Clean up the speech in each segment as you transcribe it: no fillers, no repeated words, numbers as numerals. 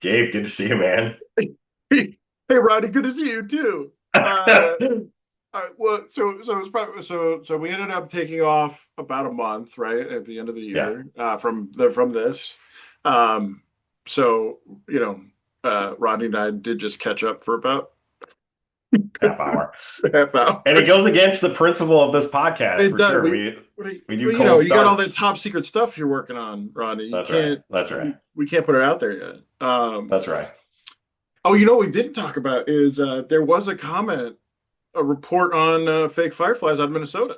Gabe, good to see you, man. Hey, Rodney, good to see you too. Well, so it was probably so we ended up taking off about a month, right, at the end of the Yeah, year, from this. Um, so you know, Rodney and I did just catch up for about half hour. a half hour. And it goes against the principle of this podcast It for does. sure. We do Well, cold you got all that starts. top secret stuff you're working on, Rodney. You That's right. can't. That's right. We can't put it out there yet. That's right. Oh, you know what we didn't talk about is there was a report on fake fireflies out of Minnesota.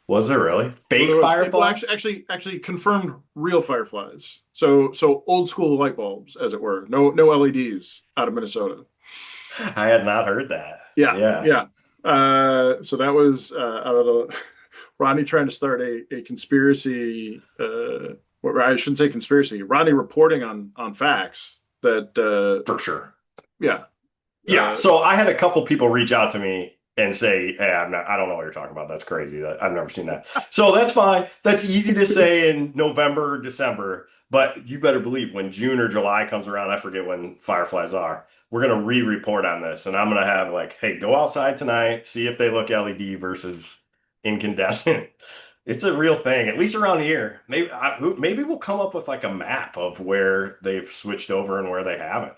Was there really Well, there fake was well, fireflies? actually confirmed real fireflies. So old school light bulbs, as it were. No LEDs out of Minnesota. I had not heard that. Yeah, Yeah. yeah. So that was out of the Rodney trying to start a conspiracy. Well, I shouldn't say conspiracy. Rodney reporting on facts that For sure. yeah. Yeah. Uh, So I had a couple people reach out to me and say, "Hey, I don't know what you're talking about. That's crazy. I've never seen that." So that's fine. That's easy to say in November, or December, but you better believe when June or July comes around, I forget when fireflies are. We're gonna re-report on this, and I'm gonna have like, "Hey, go outside tonight, see if they look LED versus incandescent." It's a real thing, at least around here. Maybe we'll come up with like a map of where they've switched over and where they haven't,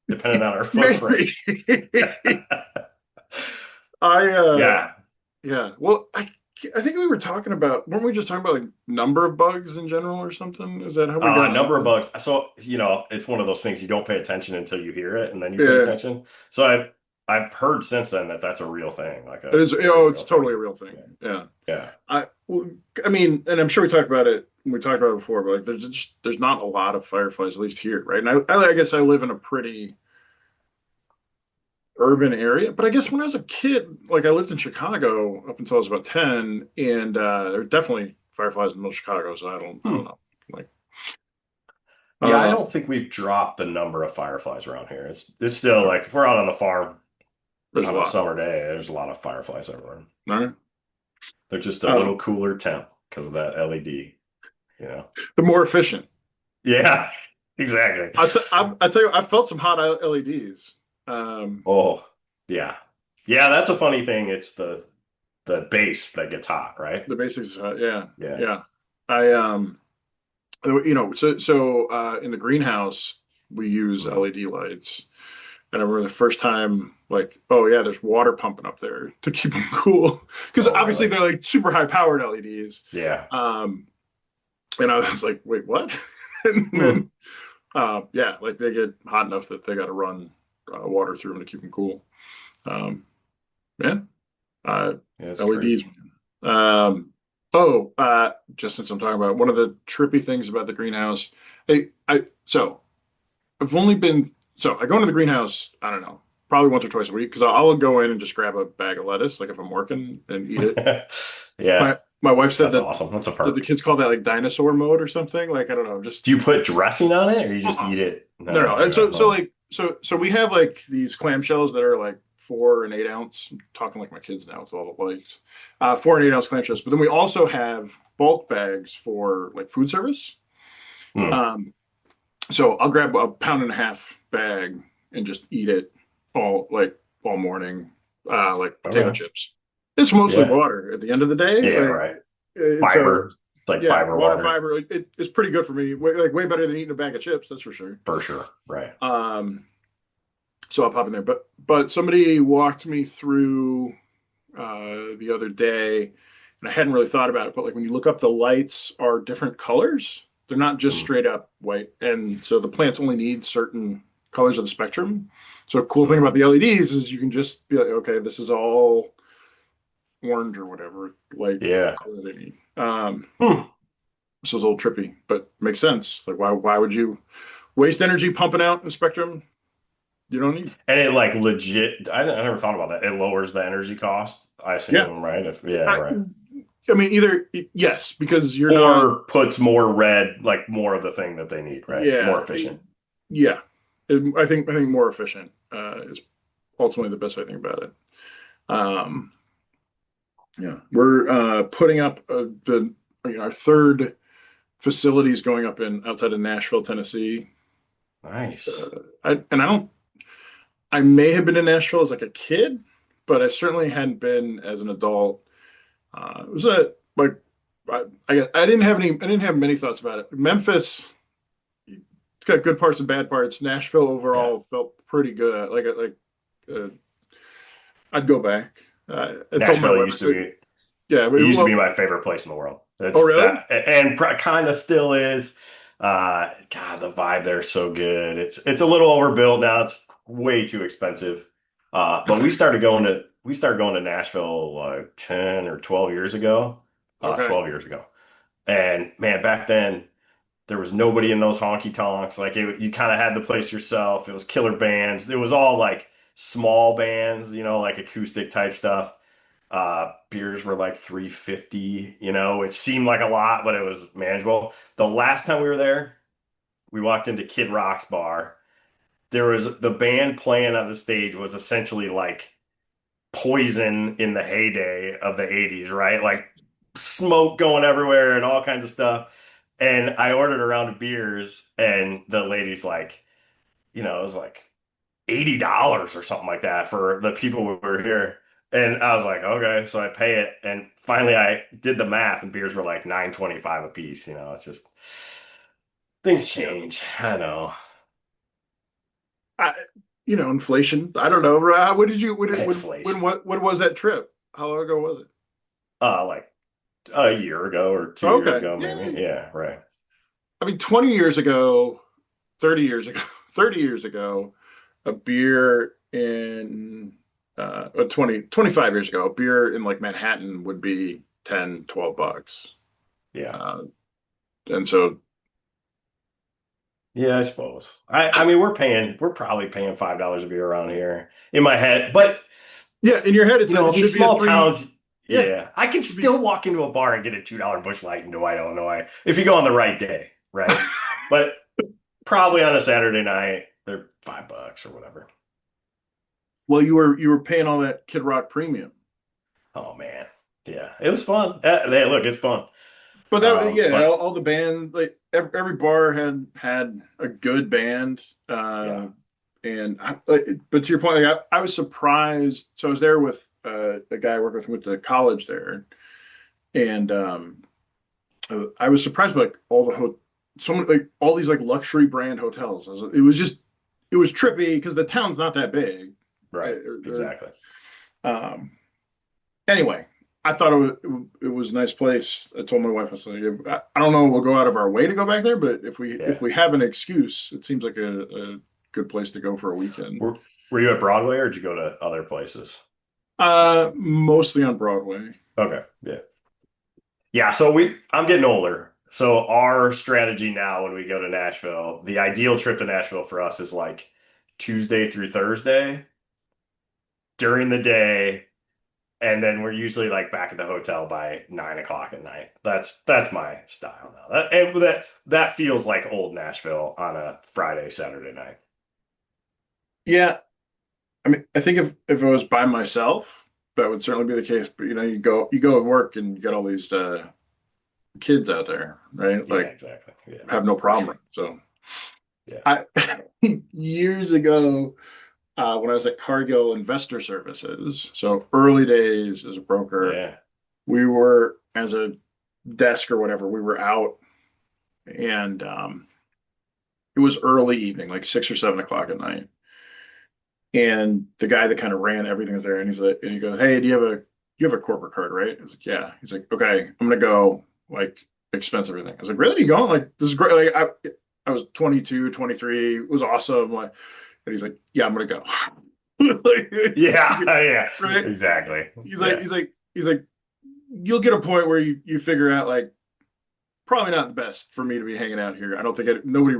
depending on our footprint. maybe. I Yeah. Yeah. Well, I think we were talking about weren't we just talking about like number of bugs in general or something? Is that how we got Number into of this? bugs. So, it's one of those things you don't pay attention until you hear it and then you pay Yeah. attention. So I've heard since then that that's a real thing, like It a is, very it's real totally thing. a real thing. Yeah. Yeah. Yeah. Well, I mean, and I'm sure we talked about it when we talked about it before, but like there's not a lot of fireflies, at least here, right? And I guess I live in a pretty urban area, but I guess when I was a kid, like I lived in Chicago up until I was about 10, and there were definitely fireflies in the middle of Chicago, so I don't Hmm. know. Like Yeah, I uh don't think we've dropped the number of fireflies around here. It's still like if we're out on the farm there's a on a lot. summer day, there's a lot of fireflies everywhere. All right. They're just a Um, little cooler temp because of that LED, you know? the more efficient. Yeah, exactly. I tell you, I felt some hot LEDs. Um, Oh, yeah. Yeah, that's a funny thing. It's the base that gets hot, right? the basics, yeah, Yeah. yeah. I in the greenhouse we use Mm. LED lights, and I remember the first time, like, oh yeah, there's water pumping up there to keep them cool, because Oh, obviously really? they're like super high powered LEDs. Yeah. Um, and I was like, wait, what? And Hmm. then, yeah, like they get hot enough that they got to run water through them to keep them cool. Um, yeah. uh, Yeah, it's LEDs. crazy. Just since I'm talking about one of the trippy things about the greenhouse, I've only been I go into the greenhouse. I don't know, probably once or twice a week because I'll go in and just grab a bag of lettuce, like if I'm working, and eat it. Yeah, My wife said that's that awesome. That's a the perk. kids call that like dinosaur mode or something. Like I don't know, just Do you put dressing on it or you just uh-uh. eat it? No. No, And yeah. Oh. so we have like these clamshells that are like 4 and 8 ounce. I'm talking like my kids now with all the likes. 4 and 8 ounce clamshells. But then we also have bulk bags for like food service. Hmm. Um, so I'll grab a pound and a half bag and just eat it all morning, like potato Okay. chips. It's mostly Yeah. water at the end of the day. Yeah, Like right. so, Fiber. It's like yeah, fiber water water fiber. It's pretty good for me. Way better than eating a bag of chips. That's for sure. for sure. Right. Um, so I'll pop in there. But somebody walked me through the other day, and I hadn't really thought about it. But like when you look up, the lights are different colors. They're not just Hmm. straight up white, and so the plants only need certain colors of the spectrum. So a cool thing about Hmm. the LEDs is you can just be like, okay, this is all orange or whatever light Yeah. color they need. Hmm. This is a little trippy, but makes sense. Like why would you waste energy pumping out a spectrum you don't need? And it like legit, I never thought about that. It lowers the energy cost, I Yeah. assume, right? Yeah, I, right. I mean, either yes, because you're not. Or puts more red, like more of the thing that they need, right? More Yeah, efficient. yeah. I think more efficient is ultimately the best way to think about it. Um, yeah, we're putting up our third facilities going up in outside of Nashville, Tennessee. Nice. I don't. I may have been in Nashville as like a kid, but I certainly hadn't been as an adult. It was a like I didn't have any. I didn't have many thoughts about it. Memphis, it's got good parts and bad parts. Nashville Yeah. overall felt pretty good. Uh, I'd go back. I told my Nashville wife, I used to said, be yeah, it used to be well, my favorite place in the world. oh It's really? that and kind of still is. God, the vibe there is so good. It's a little overbuilt now. It's way too expensive. But we started going to Nashville like 10 or 12 years ago. Okay, 12 years ago. And man, back then there was nobody in those honky tonks. Like you kind of had the place yourself. It was killer bands. It was all like small bands, like acoustic type stuff. Beers were like 350, which seemed like a lot, but it was manageable. The last time we were there, we walked into Kid Rock's bar. There was the band playing on the stage was essentially like Poison in the heyday of the 80s, right? Like smoke going everywhere and all kinds of stuff. And I ordered a round of beers, and the lady's like, it was like $80 or something like that for the people who were here. And I was like, okay, so I pay it. And finally I did the math and beers were like 9.25 a piece. It's just things yeah. change. I know. I, inflation. I don't know. What did you? Inflation. What was that trip? How long ago was it? Like a year ago or 2 years Okay, ago, yeah. maybe. Yeah, right. I mean, 20 years ago, 30 years ago, 30 years ago, a beer in 25 years ago, a beer in like Manhattan would be 10, $12. Yeah. Uh, and so, Yeah, I suppose. I mean we're probably paying $5 a beer around here in my head. But yeah, in your head, it these should be a small three. towns, Yeah, yeah, I can should be. still walk into a bar and get a $2 Busch Light in Dwight, Illinois, if you go on the right day, right? But probably on a Saturday night, they're $5 or whatever. Well, you were paying all that Kid Rock premium. Oh man, yeah, it was fun. Hey, look, it's fun. But that, yeah, But all the band, like every bar had a good band, yeah, but to your point, like, I was surprised. So I was there with a guy I worked with who went to college there, and I was surprised by like all the so many like all these like luxury brand hotels. It was trippy because the town's not that big. right, Uh, exactly. Um, anyway, I thought it was a nice place. I told my wife, I said, I don't know, we'll go out of our way to go back there, but if Yeah, we have an excuse, it seems like a good place to go for a weekend. were were you at Broadway or did you go to other places? Mostly on Broadway. Okay, yeah. Yeah, so I'm getting older. So our strategy now when we go to Nashville, the ideal trip to Nashville for us is like Tuesday through Thursday during the day, and then we're usually like back at the hotel by 9 o'clock at night. That's my style now. That feels like old Nashville on a Friday, Saturday night. Yeah, I mean, I think if it was by myself, that would certainly be the case. But you go to work and you got all these kids out there, right? Yeah, Like exactly. Yeah, have no pressure. problem. So Yeah. I years ago, when I was at Cargill Investor Services, so early days as a broker, Yeah. we were as a desk or whatever, we were out, and it was early evening, like 6 or 7 o'clock at night. And the guy that kind of ran everything was there, and he goes, "Hey, do you have a corporate card, right?" I was like, "Yeah." He's like, "Okay, I'm gonna go like expense everything." I was like, "Really? You going? Like this is great." Like I was 22, 23, it was awesome. Like, and he's like, "Yeah, I'm gonna go." Like, Yeah, yeah, right? exactly. He's like, Yeah. he's like, you'll get a point where you figure out like probably not the best for me to be hanging out here. I don't think nobody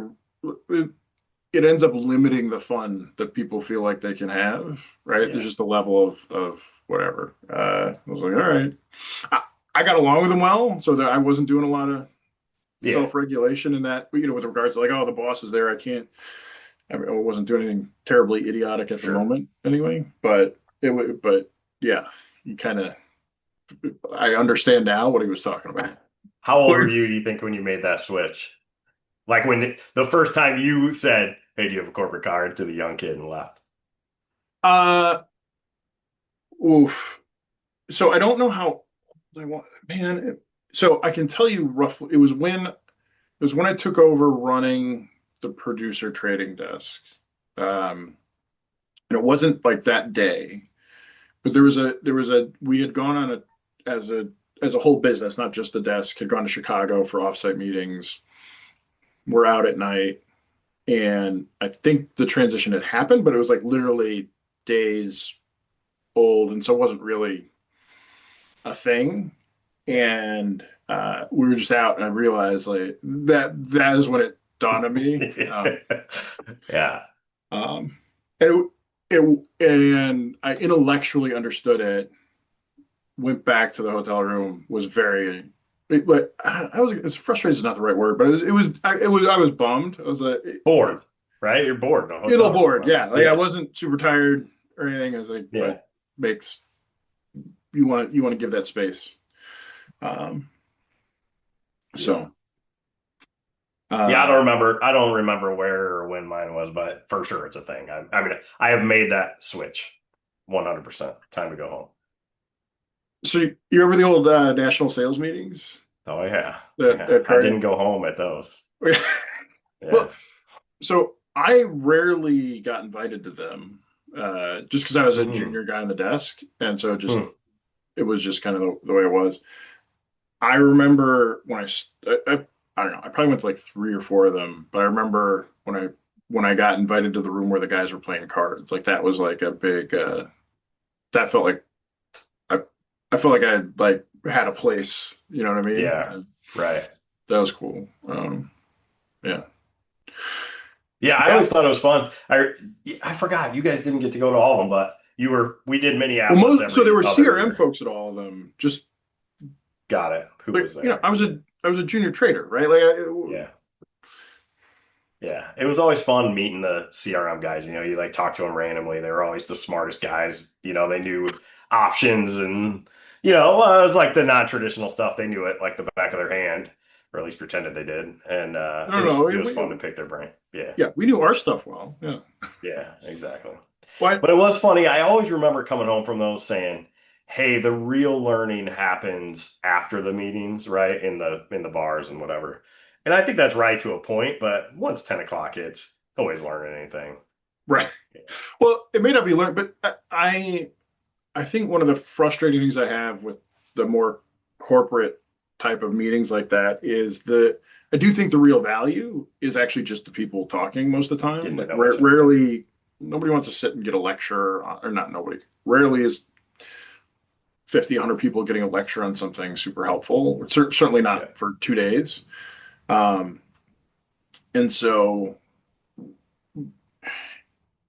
it ends up limiting the fun that people feel like they can have, right? There's Yeah. just a level of whatever. I was like, all right. I got along with them well, so that I wasn't doing a lot of Yeah. self-regulation in that, with regards to like, oh, the boss is there. I can't, I wasn't doing anything terribly idiotic at the Sure. moment anyway, but yeah, you kind of, I understand now what he was talking about. How old were you, do you think, when you made that switch? Like when the first time you said, Hey, do you have a corporate card to the young kid and left? Uh, oof. So I don't know how I want, man. So I can tell you roughly. It was when I took over running the producer trading desk. And it wasn't like that day, but we had gone on as a as a whole business, not just the desk, had gone to Chicago for offsite meetings. We're out at night, and I think the transition had happened, but it was like literally days old, and so it wasn't really a thing. And we were just out, and I realized like that is when it dawned on me. Yeah. Um, and and I intellectually understood it. Went back to the hotel room. Was very, but I was. It's frustrated is not the right word, but I was bummed. I was a Bored, right? You're bored in a little hotel room, bored. right? Yeah, like I Yeah. wasn't super tired or anything. I was like, Yeah. but makes you want to give that space. Um, Yeah. so Yeah, uh, I don't remember where or when mine was, but for sure it's a thing. I mean, I have made that switch 100%. Time to go home. so you remember the old national sales meetings Oh yeah. at Yeah. I Cardi? didn't go home at those. Well, Yeah. so I rarely got invited to them, just because I was a Hmm. junior guy on the desk, and so Hmm. it was just kind of the way it was. I remember I don't know, I probably went to like three or four of them, but I remember when I got invited to the room where the guys were playing cards, like that was like a big that felt like I I felt like I like had a place, you know what I mean? Yeah. Right. That was cool. Yeah. Yeah, I Yeah. always thought it was fun. I forgot you guys didn't get to go to all of them, but we did Well, Minneapolis so there every were other CRM year. folks at all of them. Just Got it. Who like was there? I was a junior trader, right? Like Yeah. Yeah, it was always fun meeting the CRM guys. You know, you like talk to them randomly. They were always the smartest guys. You know, they knew options and, it was like the non-traditional stuff. They knew it like the back of their hand, or at least pretended they did. And I don't know. it was fun to pick their brain. Yeah. Yeah, we knew our stuff well. Yeah. Yeah, exactly. What? But it was funny. I always remember coming home from those saying, "Hey, the real learning happens after the meetings, right? In the bars and whatever." And I think that's right to a point, but once 10 o'clock hits, always learning anything. Right. Well, it may not be learned, but I think one of the frustrating things I have with the more corporate type of meetings like that is I do think the real value is actually just the people talking most of the time. Getting to Like know each other. rarely, nobody wants to sit and get a lecture, or not nobody. Rarely is 50, 100 people getting a lecture on something super helpful. Certainly Yeah. not for 2 days. Um, and so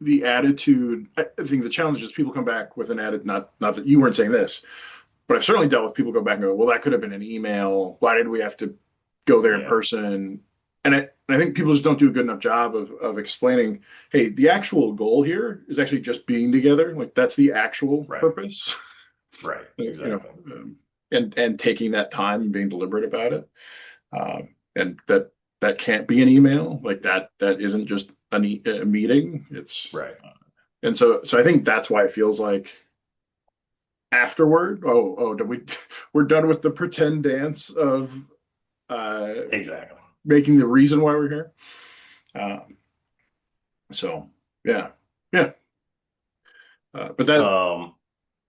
the attitude, I think the challenge is people come back with an attitude, not that you weren't saying this, but I've certainly dealt with people go back and go, well, that could have been an email. Why did we have to go there in Yeah. person? And I think people just don't do a good enough job of explaining, hey, the actual goal here is actually just being together. Like that's the actual Right. purpose, Right. you know, Exactly. and taking that time and being deliberate about it. And that can't be an email. Like that isn't just a meeting. Right. And so I think that's why it feels like afterward. Did we? We're done with the pretend dance of uh, Exactly. making the reason why we're here. Um, so yeah, yeah. But Um,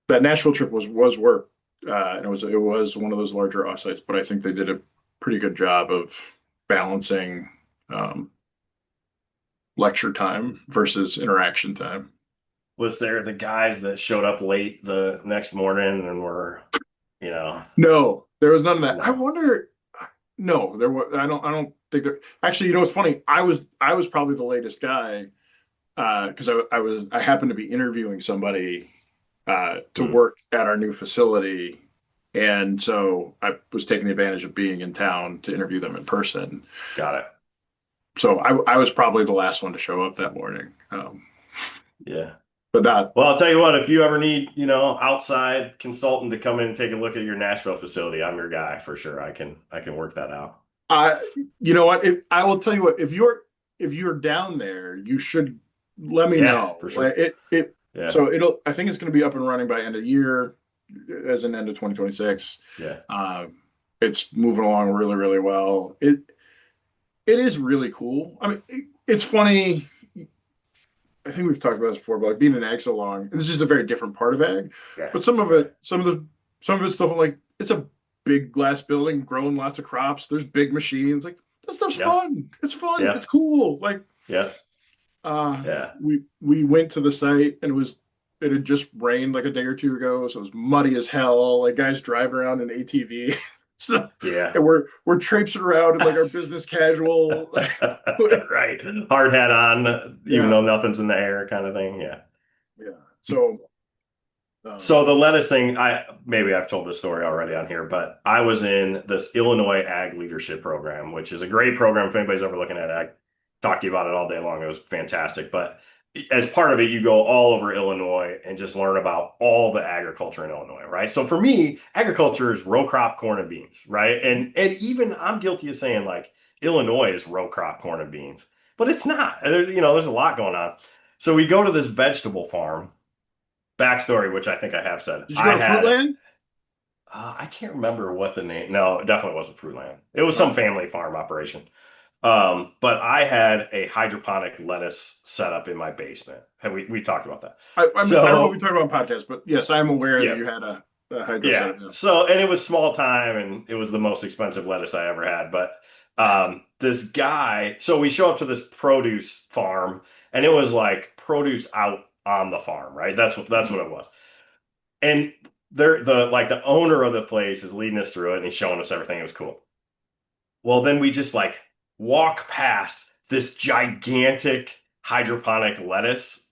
that Nashville trip was work, and it was one of those larger offsites. But I think they did a pretty good job of balancing um, lecture time versus interaction time. was there the guys that showed up late the next morning and were, you know, No, there was none of that. I no. wonder. No, there was. I don't think there. Actually, what's funny? I was probably the latest guy because I happened to be interviewing somebody to Hmm. work at our new facility, and so I was taking advantage of being in town to interview them in person. Got it. So I was probably the last one to show up that morning, Yeah. but not. Well, I'll tell you what, if you ever need, outside consultant to come in and take a look at your Nashville facility, I'm your guy for sure. I can work that out. I You know what? I will tell you what. if you're down there, you should let me Yeah, know. for Like sure. it Yeah. so it'll I think it's going to be up and running by end of year, as an end of 2026. Yeah. It's moving along really, really well. It is really cool. I mean, it's funny. I think we've talked about this before, but like being in ag so long, this is just a very different part of ag. Yeah. But some of Right. it, some of it's stuff like it's a big glass building, growing lots of crops. There's big machines. Like that stuff's Yeah. fun. It's fun. Yeah. It's cool. Like Yeah. Yeah. we went to the site and it had just rained like a day or two ago, so it was muddy as hell. Like guys driving around in ATV. So, Yeah. and we're traipsing around in like our business casual. Right. Hard hat on, even Yeah, though nothing's in the air, kind of thing. Yeah. yeah. So So um, the lettuce thing, I maybe I've told this story already on here, but I was in this Illinois Ag Leadership Program, which is a great program if anybody's ever looking at ag. Talk to you about it all day long. It was fantastic. But as part of it, you go all over Illinois and just learn about all the agriculture in Illinois, right? So for me, agriculture is row crop corn and beans, right? And even I'm guilty of saying like Illinois is row crop corn and beans, but it's not. There's a lot going on. So we go to this vegetable farm. Backstory, which I think I have said. did you go to Fruitland? I can't remember what the name. No, it definitely wasn't Fruitland. It was some Okay. family farm operation. But I had a hydroponic lettuce set up in my basement. Have we talked about that? I don't know if we So talked about on podcast, but yes, I'm aware that yeah, you had a hydro yeah. setup. Yeah. So and it was small time, and it was the most expensive lettuce I ever had. But this guy, so we show up to this produce farm, and it was like produce out on the farm, right? That's what it was. And they're the owner of the place is leading us through it and he's showing us everything. It was cool. Well, then we just like walk past this gigantic hydroponic lettuce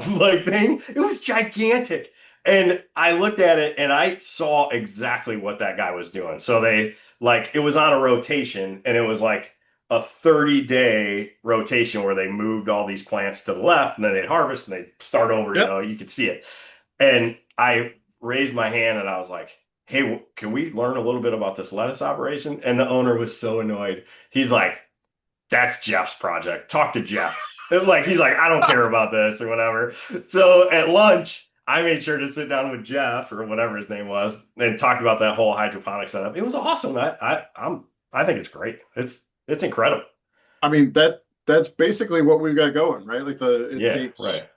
like thing. It was gigantic. And I looked at it and I saw exactly what that guy was doing. So it was on a rotation and it was like a 30-day rotation where they moved all these plants to the left and then they'd harvest and they'd start over, Yep. you could see it. And I raised my hand and I was like, "Hey, can we learn a little bit about this lettuce operation?" And the owner was so annoyed. He's like, "That's Jeff's project. Talk to Jeff." And like he's like, "I don't care about this or whatever." So at lunch, I made sure to sit down with Jeff or whatever his name was and talked about that whole hydroponic setup. It was awesome. I think it's great. It's incredible. I mean that's basically what we've got going, right? Like it Yeah, takes right.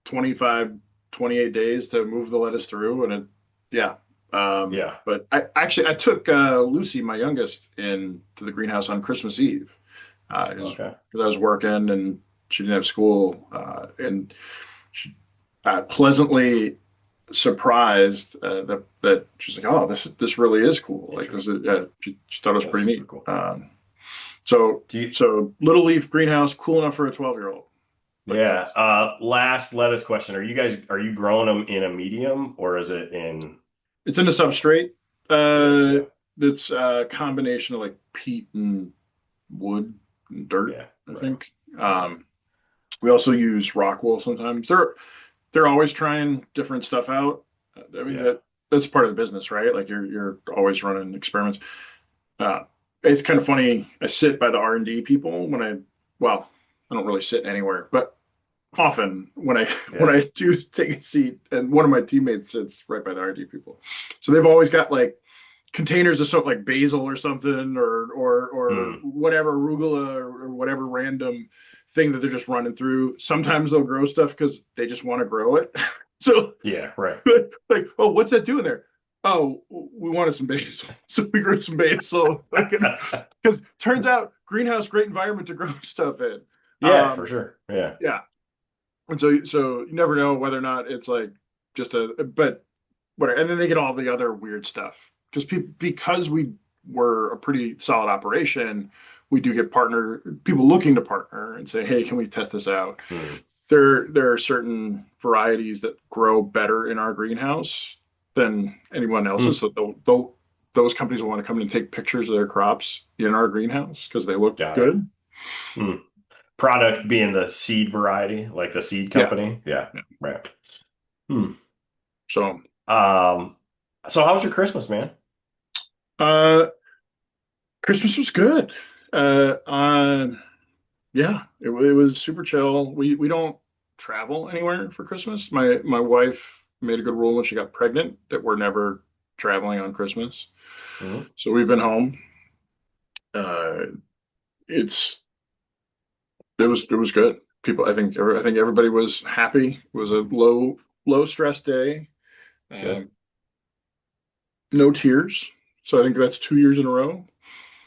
25, 28 days to move the lettuce through, and yeah. Yeah. But I took Lucy, my youngest, in to the greenhouse on Christmas Eve, because Okay. I was working and she didn't have school, and she pleasantly surprised that she's like, oh, this really is cool. Like this, Interesting. she thought it was That's pretty super neat. cool. So Do you so little leaf greenhouse, cool enough for a 12-year-old. Like Yeah. that's Last lettuce question. Are you growing them in a medium or is it in it's in a like substrate. it is? Uh, Yeah. that's a combination of like peat and wood and dirt, Yeah. I Right. think. Right. We also use rock wool sometimes. They're always trying different stuff out. I mean Yeah. that's part of the business, right? Like you're always running experiments. Uh, it's kind of funny. I sit by the R&D people well, I don't really sit anywhere, but often when I when Yeah. I do take a seat, and one of my teammates sits right by the R&D people, so they've always got like containers of something like basil or something, or Mm. whatever arugula or whatever random thing that they're just running through. Sometimes they'll grow stuff because they just want to grow it. So Yeah. Right. like, oh, what's that doing there? Oh, we wanted some basil, so we grew some basil. Because turns out greenhouse great environment to grow stuff in. Yeah, for Um, sure. Yeah. yeah, and so you never know whether or not it's like just but whatever. And then they get all the other weird stuff because we were a pretty solid operation. We do get people looking to partner and say, hey, can we test this out? Mm. There are certain varieties that grow better in our greenhouse than anyone else's. Mm. So those companies will want to come in and take pictures of their crops in our greenhouse because they look Got it. good. Mm. Product being the seed variety, like the seed Yeah. company. Yeah. Yeah. Right. Hmm. So Um, so how was your Christmas, man? uh Christmas was good. Uh, Yeah, it was super chill. We don't travel anywhere for Christmas. My wife made a good rule when she got pregnant that we're never traveling on Christmas. Mhm. So we've been home. Uh, it's it was good. People, I think everybody was happy. It was a low stress day. Good. Um, no tears. So I think that's 2 years in a row.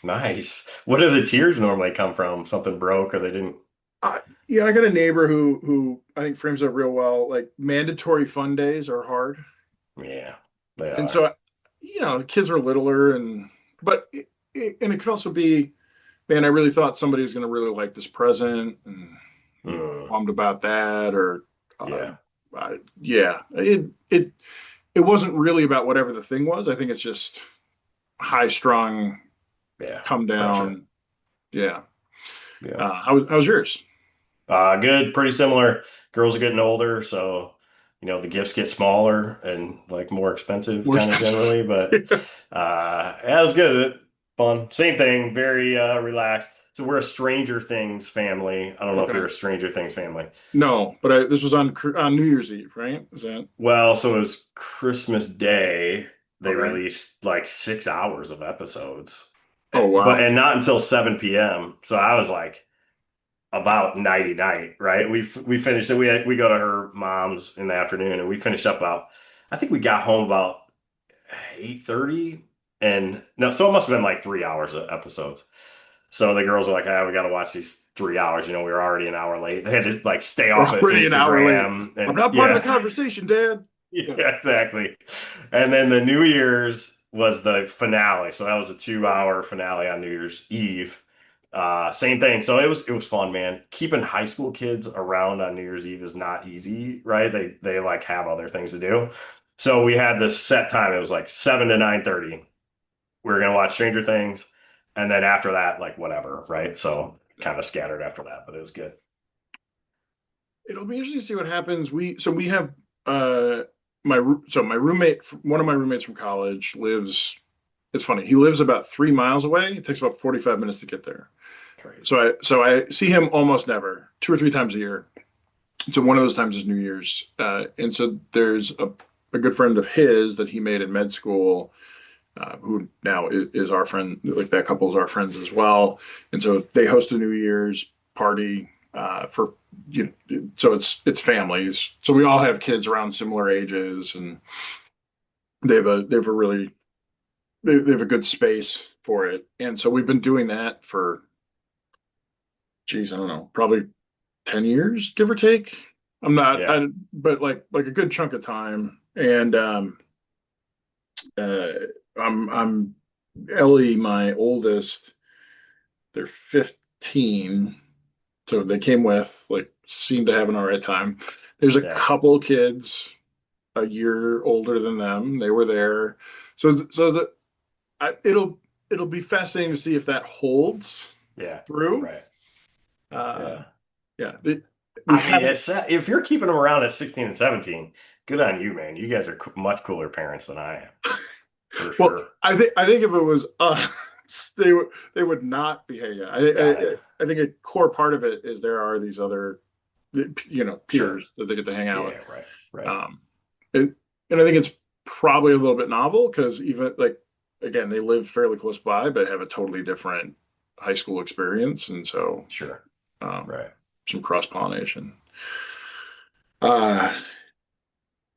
Nice. What do the tears normally come from? Something broke or they didn't? Uh, yeah, I got a neighbor who I think frames it real well. Like mandatory fun days are hard, Yeah, they and are. so the kids are littler, but and it could also be, man, I really thought somebody was going to really like this present, and Mm, bummed about that, or uh, yeah, yeah, it wasn't really about whatever the thing was. I think it's just high strung, yeah. come Pressure. down. Yeah. Yeah. How's yours? Good. Pretty similar. Girls are getting older, so the gifts get smaller and like more expensive, More kind of expensive. generally. But yeah, it was good. Fun. Same thing. Very relaxed. So we're a Stranger Things family. I don't know if Okay. you're a Stranger Things family. No, but this was on New Year's Eve, right? Is that Well, so it was Christmas Day. They okay? released like 6 hours of episodes, Oh but wow. and not until 7 p.m. So I was like about nighty night, right? We finished it. We go to her mom's in the afternoon, and we finished up about. I think we got home about 8:30, and no, so it must have been like 3 hours of episodes. So the girls were like, "Ah, we got to watch these 3 hours." We were already an hour late. They had to like stay We're off of already an hour late. Instagram, I'm and not part of the yeah. conversation, Dad. Yeah, Yeah. exactly. And then the New Year's was the finale. So that was a 2 hour finale on New Year's Eve. Same thing. So it was fun, man. Keeping high school kids around on New Year's Eve is not easy, right? They like have other things to do. So we had this set time. It was like 7 to 9:30. We were gonna watch Stranger Things, and then after that, like whatever, right? So kind of scattered after that, but it was good. It'll be interesting to see what happens. We have uh my roommate, one of my roommates from college lives. It's funny. He lives about 3 miles away. It takes about 45 minutes to get there. Crazy. So I see him almost never, 2 or 3 times a year. So one of those times is New Year's, and so there's a good friend of his that he made in med school, who now is our friend. Like that couple is our friends as well, and so they host a New Year's party for so it's families. So we all have kids around similar ages, and they have a really they have a good space for it, and so we've been doing that for, geez, I don't know, probably 10 years, give or take. I'm not, Yeah. but like a good chunk of time. And uh, I'm Ellie, my oldest. They're 15, so they came with, like, seemed to have an all right time. There's a Yeah. couple kids a year older than them. They were there, it'll be fascinating to see if that holds Yeah. through. Right. Uh, Yeah. yeah, we I mean, haven't. if you're keeping them around at 16 and 17, good on you, man. You guys are much cooler parents than I am, for Well, sure. I think if it was us, they would not be hanging out. Got it. I think a core part of it is there are these other, Sure. peers that they get to hang out with. Yeah, right. Right. Um, and, and I think it's probably a little bit novel because, even like, again, they live fairly close by but have a totally different high school experience, and so Sure. um, Right. some cross pollination. Uh,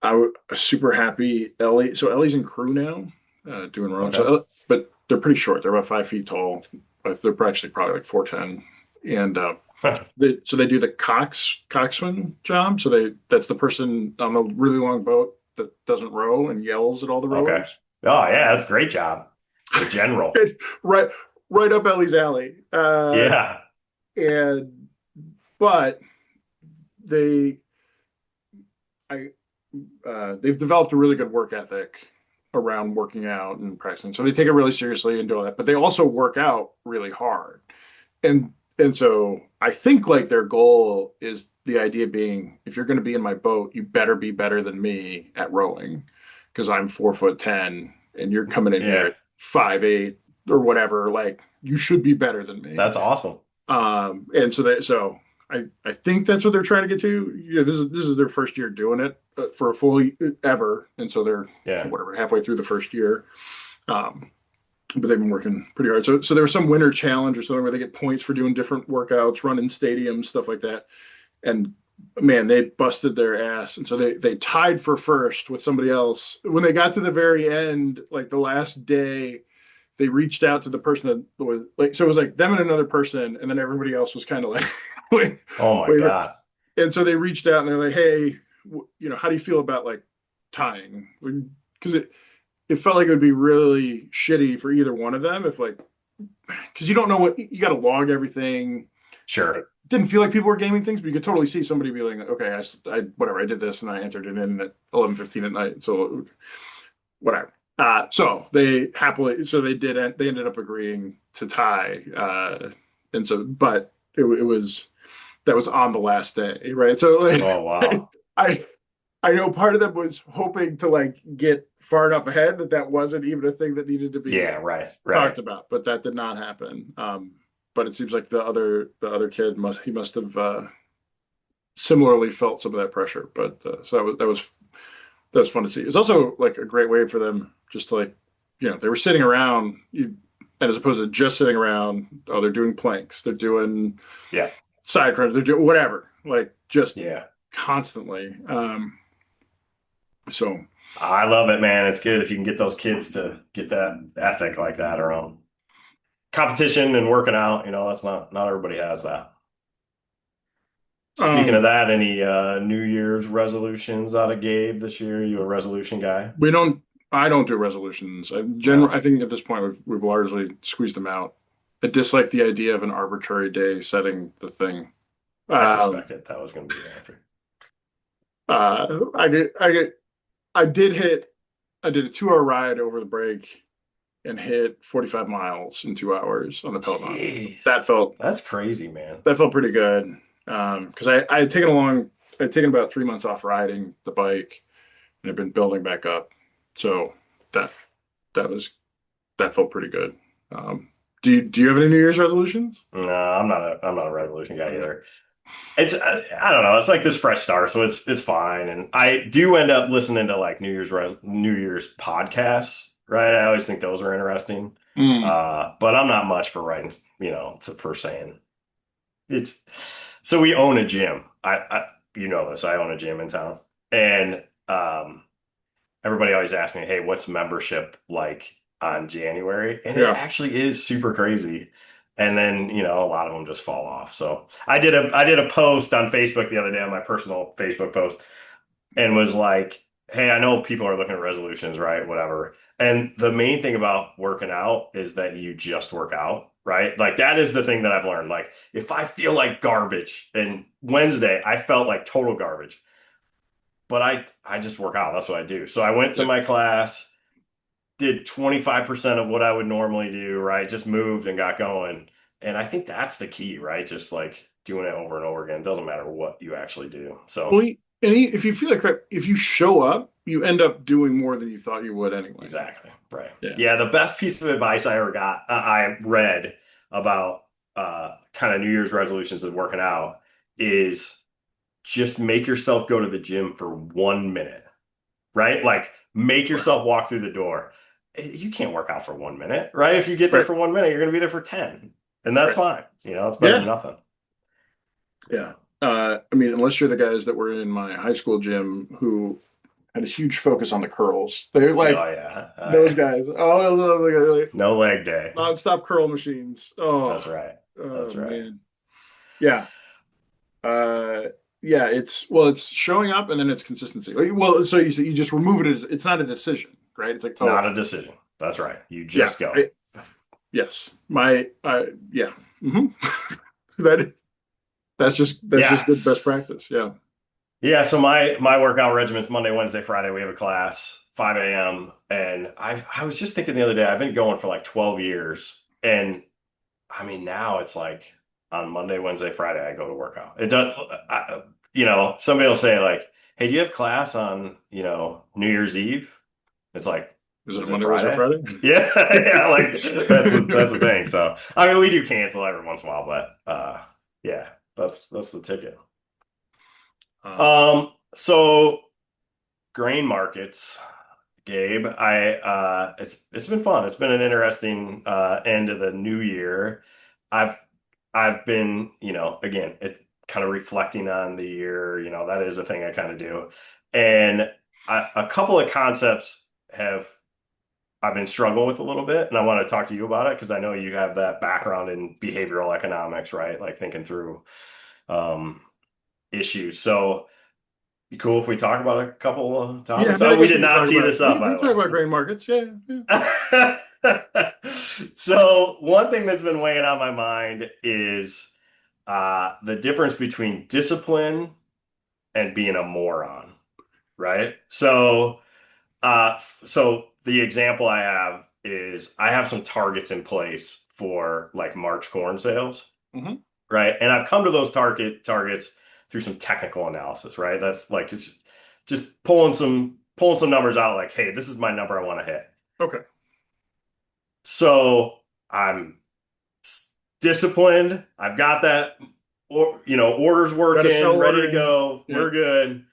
I was super happy. Ellie's in crew now, doing rowing. Okay. But they're pretty short. They're about 5 feet tall. But they're actually probably like 4'10", and they do the coxswain job. So that's the person on a really long boat that doesn't row and yells at all the Okay. rowers. Oh, yeah, that's a great job. The general. Right, right up Ellie's alley. Yeah. And but they I they've developed a really good work ethic around working out and practicing. So they take it really seriously and do all that, but they also work out really hard. And so I think, like, their goal is, the idea being, if you're going to be in my boat, you better be better than me at rowing, because I'm 4'10" and you're coming in here Yeah. at 5'8" or whatever. Like, you should be better than me. That's awesome. And I think that's what they're trying to get to. This is their first year doing it for a full ever, and so they're Yeah. whatever halfway through the first year. Um, but they've been working pretty hard. So there was some winter challenge or something where they get points for doing different workouts, running stadiums, stuff like that. And man, they busted their ass. And so they tied for first with somebody else. When they got to the very end, like the last day, they reached out to the person that was like, so it was like them and another person, and then everybody else was kind of like, wait, Oh my wait. God. And so they reached out and they're like, hey, how do you feel about like tying? Because it felt like it would be really shitty for either one of them if like, because you don't know what you got to log everything. Sure. It didn't feel like people were gaming things, but you could totally see somebody being like, okay, I whatever, I did this and I entered it in at 11:15 at night, so whatever. So they ended up agreeing to tie, and so but it was that was on the last day, right? So Oh like, wow. I I know part of them was hoping to like get far enough ahead that wasn't even a thing that needed to be Yeah, right, right. talked about, but that did not happen. But it seems like the other kid must have similarly felt some of that pressure. But so that was fun to see. It's also like a great way for them just to like, they were sitting around, and as opposed to just sitting around, oh, they're doing planks, they're doing Yeah. side crunch, they're doing whatever, like just Yeah. constantly. So I love it, man. It's good if you can get those kids to get that ethic like that around competition and working out. That's not everybody has that. Speaking of um, that, any New Year's resolutions out of Gabe this year? You a resolution guy? we don't. I don't do resolutions. No, I think at this point we've largely squeezed them out. I dislike the idea of an arbitrary day setting the thing. I Um, suspected that was going to be the answer. I did. I did hit. I did a 2 hour ride over the break and hit 45 miles in 2 hours on the Peloton. Jeez, That felt that's crazy, man. that felt pretty good. Because I had taken about 3 months off riding the bike and I've been building back up. So that that was that felt pretty good. Do you have any New Year's resolutions? No, I'm not a resolution guy either. It's I don't know. It's like this fresh start, so it's fine. And I do end up listening to like New Year's podcasts, right? I always think those are interesting. Mm, But I'm not much for writing, for saying it's. So we own a gym. You know this. I own a gym in town, and everybody always asks me, "Hey, what's membership like on January?" And it yeah. actually is super crazy. And then, a lot of them just fall off. So I did a post on Facebook the other day on my personal Facebook post and was like, "Hey, I know people are looking at resolutions, right? Whatever." And the main thing about working out is that you just work out, right? Like that is the thing that I've learned. Like if I feel like garbage, and Wednesday I felt like total garbage, but I just work out. That's what I do. So I went to Yeah. my class, did 25% of what I would normally do, right? Just moved and got going. And I think that's the key, right? Just like doing it over and over again. It doesn't matter what you actually do. So, Well, if you feel like crap, if you show up, you end up doing more than you thought you would anyway. exactly. Right. Yeah. Yeah, the best piece of advice I ever got, I read about kind of New Year's resolutions and working out is just make yourself go to the gym for 1 minute, right? Like make Right. yourself walk through the door. You can't work out for 1 minute, right? If you get there Right. for 1 minute, you're going to be there for 10. And that's Right. fine. It's better than Yeah. nothing. Yeah. I mean, unless you're the guys that were in my high school gym who had a huge focus on the curls, they're Oh, like yeah. those guys. Oh, like, No leg day. nonstop curl machines. That's right. Oh That's right. man. Yeah. Uh, yeah. It's showing up and then it's consistency. Well, so you just remove it as it's not a decision, right? It's like, It's oh, not a decision. That's right. You yeah. just go. Yes. Yeah. Hmm. That is, that's just Yeah. good best practice. Yeah. Yeah. So my workout regimen's Monday, Wednesday, Friday. We have a class, 5 a.m. And I was just thinking the other day, I've been going for like 12 years. And I mean, now it's like on Monday, Wednesday, Friday, I go to work out. It does, somebody will say like, "Hey, do you have class on, New Year's Eve?" It's like, Is it a Is it Monday, Wednesday, Friday? Friday? Yeah, yeah, like that's the thing. So I mean, we do cancel every once in a while, but yeah, that's the ticket. So grain markets, Gabe, it's been fun. It's been an interesting end of the new year. I've I've been, again, it kind of reflecting on the year, that is a thing I kind of do. And a couple of concepts have I've been struggling with a little bit, and I want to talk to you about it because I know you have that background in behavioral economics, right? Like thinking through um, issues. So, you cool if we talk about a couple of Yeah, I topics? mean, I Oh, we guess did we can not talk tee about this up, we by can the talk way. about grain markets. Yeah, yeah. So, one thing that's been weighing on my mind is the difference between discipline and being a moron, right? So the example I have is I have some targets in place for like March corn sales, Hmm. right? And I've come to those targets through some technical analysis, right? That's like it's just pulling some numbers out like, hey, this is my number I want to hit. Okay. So I'm disciplined. I've got that, or orders Got a sell working, ready order to in. go. Yeah. We're good.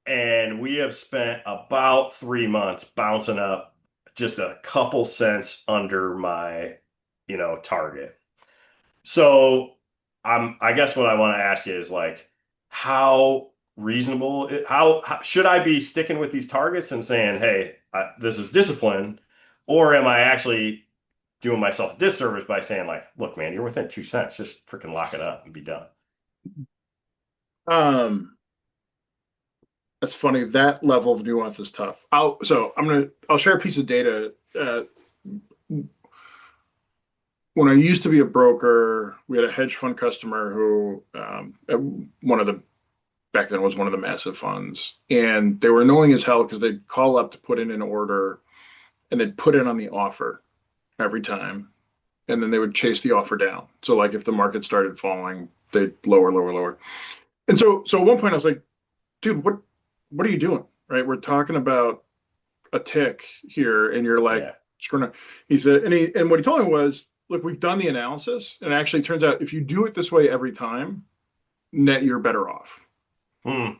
And we have spent about 3 months bouncing up just a couple cents under my, target. So I guess what I want to ask you is like, how reasonable, how should I be sticking with these targets and saying, hey, this is discipline, or am I actually doing myself a disservice by saying like, look, man, you're within 2 cents, just freaking lock it up and be done. Um, that's funny. That level of nuance is tough. I'll share a piece of data. When I used to be a broker, we had a hedge fund customer who at one of the back then was one of the massive funds, and they were annoying as hell because they'd call up to put in an order and they'd put it on the offer every time, and then they would chase the offer down. So like if the market started falling, they'd lower, lower, lower. And so at one point I was like, dude, what are you doing? Right? We're talking about a tick here, and you're like Yeah. screwing up. He said, and what he told me was, look, we've done the analysis, and it actually turns out if you do it this way every time, net you're better off. Hmm.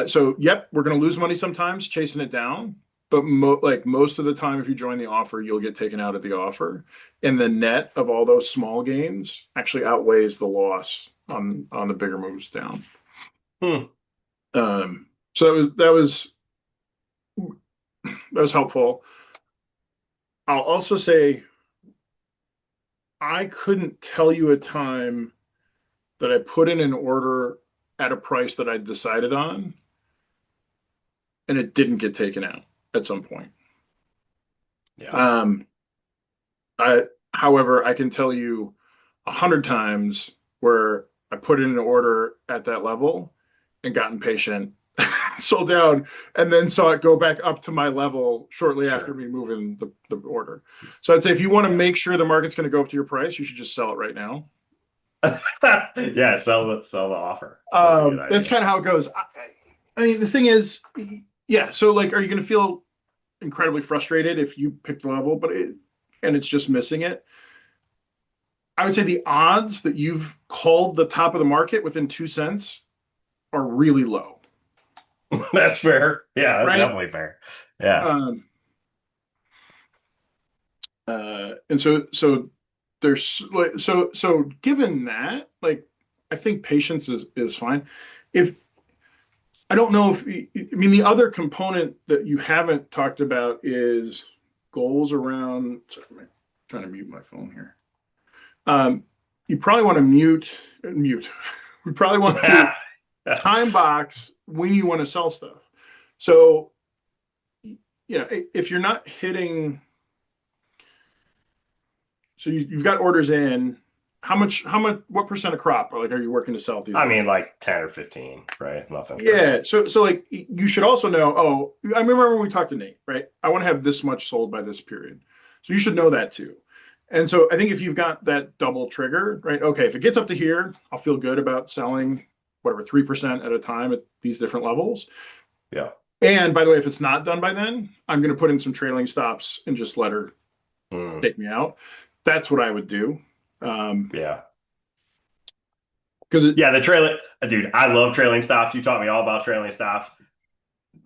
So yep, we're going to lose money sometimes chasing it down, but like most of the time, if you join the offer, you'll get taken out of the offer, and the net of all those small gains actually outweighs the loss on the bigger moves down. Hmm. So that was helpful. I'll also say I couldn't tell you a time that I put in an order at a price that I decided on and it didn't get taken out at some point. Yeah. Um, I, however, I can tell you 100 times where I put in an order at that level and gotten patient, sold down, and then saw it go back up to my level shortly after Sure. me moving the order. So I'd say if you want to Yeah. make sure the market's going to go up to your price, you should just sell it right now. Yeah, sell the offer. That's a good That's idea. kind of how it goes. I mean, the thing is, yeah. So, like, are you going to feel incredibly frustrated if you pick the level, and it's just missing it? I would say the odds that you've called the top of the market within 2 cents are really low, That's fair. Yeah, that's right? definitely fair. Yeah. Um, and so there's like so given that, like, I think patience is fine. If I don't know if I mean the other component that you haven't talked about is goals around. Sorry, I'm trying to mute my phone here. You probably want to mute. We probably want to time box when you want to sell stuff. So, if you're not hitting, so you've got orders in, what percent of crop, or like, are you working to sell at these I levels? mean, like 10 or 15, right? Nothing Yeah. crazy. So like you should also know, oh, I remember when we talked to Nate, right? I want to have this much sold by this period. So you should know that too. And so I think if you've got that double trigger, right? Okay, if it gets up to here, I'll feel good about selling whatever 3% at a time at these different levels. Yeah. And by the way, if it's not done by then, I'm going to put in some trailing stops and just let her Mm, take me out. That's what I would do. yeah. Because it, Yeah, the trailing, dude, I love trailing stops. You taught me all about trailing stops.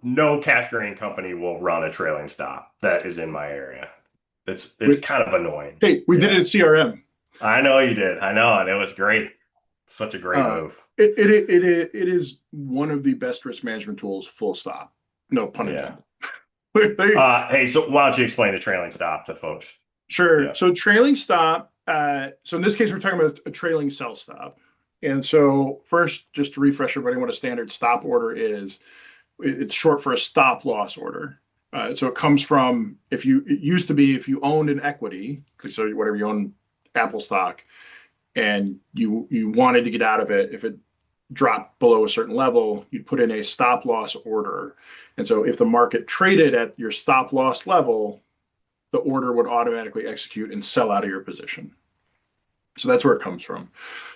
No cash grain company will run a trailing stop that is in my area. It's we, kind of annoying. hey, we did it Yeah. at CRM. I know you did. I know, and it was great. Such a great Uh, move. it is one of the best risk management tools. Full stop. No pun Yeah. intended. Hey, so why don't you explain the trailing stop to folks? Sure. Yeah. So trailing stop. So in this case, we're talking about a trailing sell stop. And so first, just to refresh everybody, what a standard stop order is, it's short for a stop loss order. So it comes from if you it used to be if you owned an equity, so whatever you own, Apple stock, and you wanted to get out of it if it dropped below a certain level, you'd put in a stop loss order. And so if the market traded at your stop loss level, the order would automatically execute and sell out of your position. So that's where it comes from.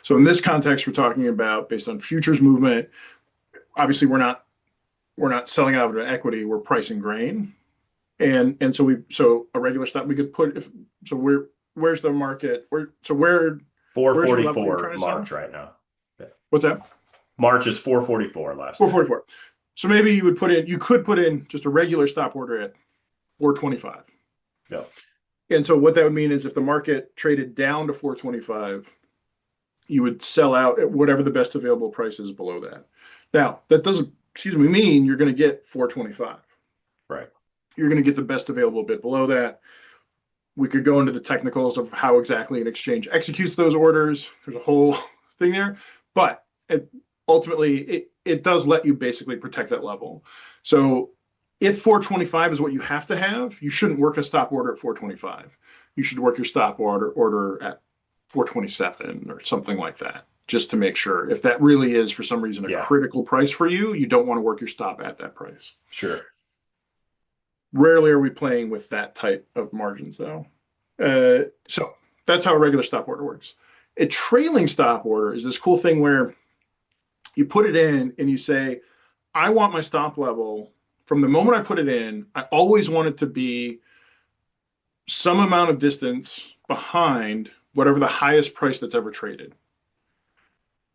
So in this context, we're talking about based on futures movement. Obviously, we're not selling out of an equity. We're pricing grain, and so a regular stop we could put if so where's the market where's the level you're 444 trying to sell? March right now. Yeah. What's that? March is 444 last day. 444. So maybe you could put in just a regular stop order at 425. Yeah. And so what that would mean is if the market traded down to 425, you would sell out at whatever the best available price is below that. Now, that doesn't, mean you're going to get 425. Right. You're going to get the best available bit below that. We could go into the technicals of how exactly an exchange executes those orders. There's a whole thing there, but ultimately, it does let you basically protect that level. So if 425 is what you have to have, you shouldn't work a stop order at 425. You should work your stop order at 427 or something like that, just to make sure. If that really is for some reason a Yeah. critical price for you, you don't want to work your stop at that price. Sure. Rarely are we playing with that type of margins, though. So that's how a regular stop order works. A trailing stop order is this cool thing where you put it in and you say, I want my stop level from the moment I put it in. I always want it to be some amount of distance behind whatever the highest price that's ever traded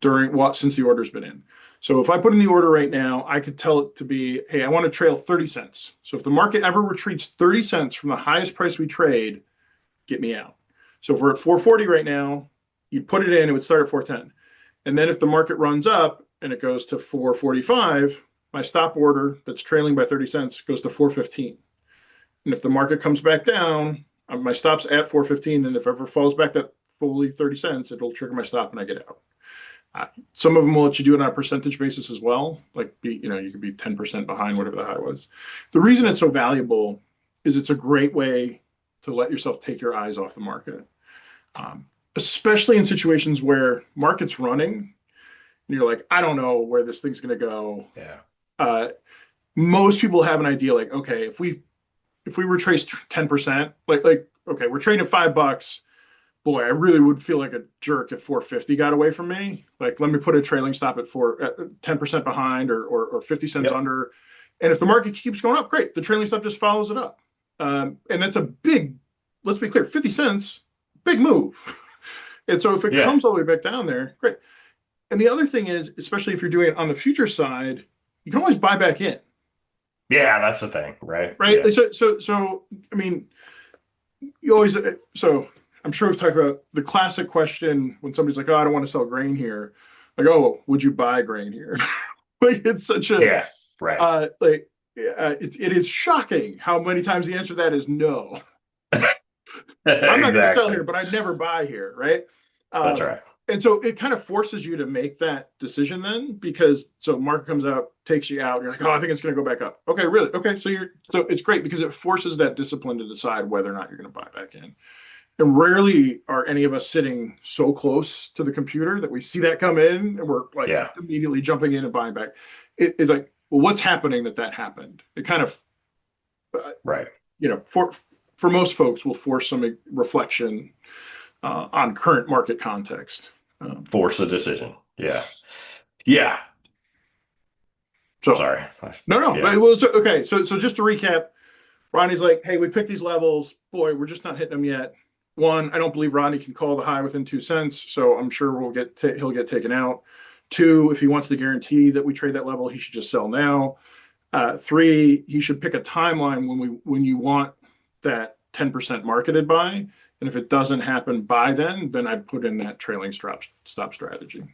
during what since the order's been in. So if I put in the order right now, I could tell it to be, hey, I want to trail 30 cents. So if the market ever retreats 30 cents from the highest price we trade, get me out. So if we're at 440 right now, you'd put it in, it would start at 410. And then if the market runs up and it goes to 445, my stop order that's trailing by 30 cents goes to 415. And if the market comes back down, my stop's at 415. And if it ever falls back that fully 30 cents, it'll trigger my stop and I get out. Some of them will let you do it on a percentage basis as well. Like, you could be 10% behind whatever the high was. The reason it's so valuable is it's a great way to let yourself take your eyes off the market, especially in situations where market's running and you're like, I don't know where this thing's going to go. Yeah. Uh, most people have an idea like, okay, if we retrace 10%, okay, we're trading at $5. Boy, I really would feel like a jerk if 450 got away from me. Like, let me put a trailing stop at 10% behind or 50 cents Yep. under. And if the market keeps going up, great. The trailing stop just follows it up. And that's a big, let's be clear, 50 cents, big move. And so if it Yeah. comes all the way back down there, great. And the other thing is, especially if you're doing it on the future side, you can always buy back in, Yeah, that's the thing, right? right? Yeah. So I mean, you always, so I'm sure we've talked about the classic question when somebody's like, oh, I don't want to sell grain here. Like, oh, would you buy grain here? Like, it's such a, Yeah. Right. it is shocking how many times the answer to that is no. I'm not going to sell here, Exactly. but I'd never buy here, right? That's Um, right. and so it kind of forces you to make that decision then, because so market comes out, takes you out, and you're like, oh, I think it's going to go back up. Okay, really? Okay, so it's great because it forces that discipline to decide whether or not you're going to buy back in. And rarely are any of us sitting so close to the computer that we see that come in and we're like Yeah. immediately jumping in and buying back. It's like, well, what's happening that happened? It kind of, uh, Right. for most folks, will force some reflection on current market context. Force a decision. Yeah. Yeah. So Sorry. no. Yeah. Well, okay. So just to recap, Ronnie's like, hey, we picked these levels. Boy, we're just not hitting them yet. One, I don't believe Rodney can call the high within 2 cents, so I'm sure he'll get taken out. Two, if he wants to guarantee that we trade that level, he should just sell now. Three, he should pick a timeline when you want that 10% marketed buy, and if it doesn't happen by then I'd put in that trailing stop strategy.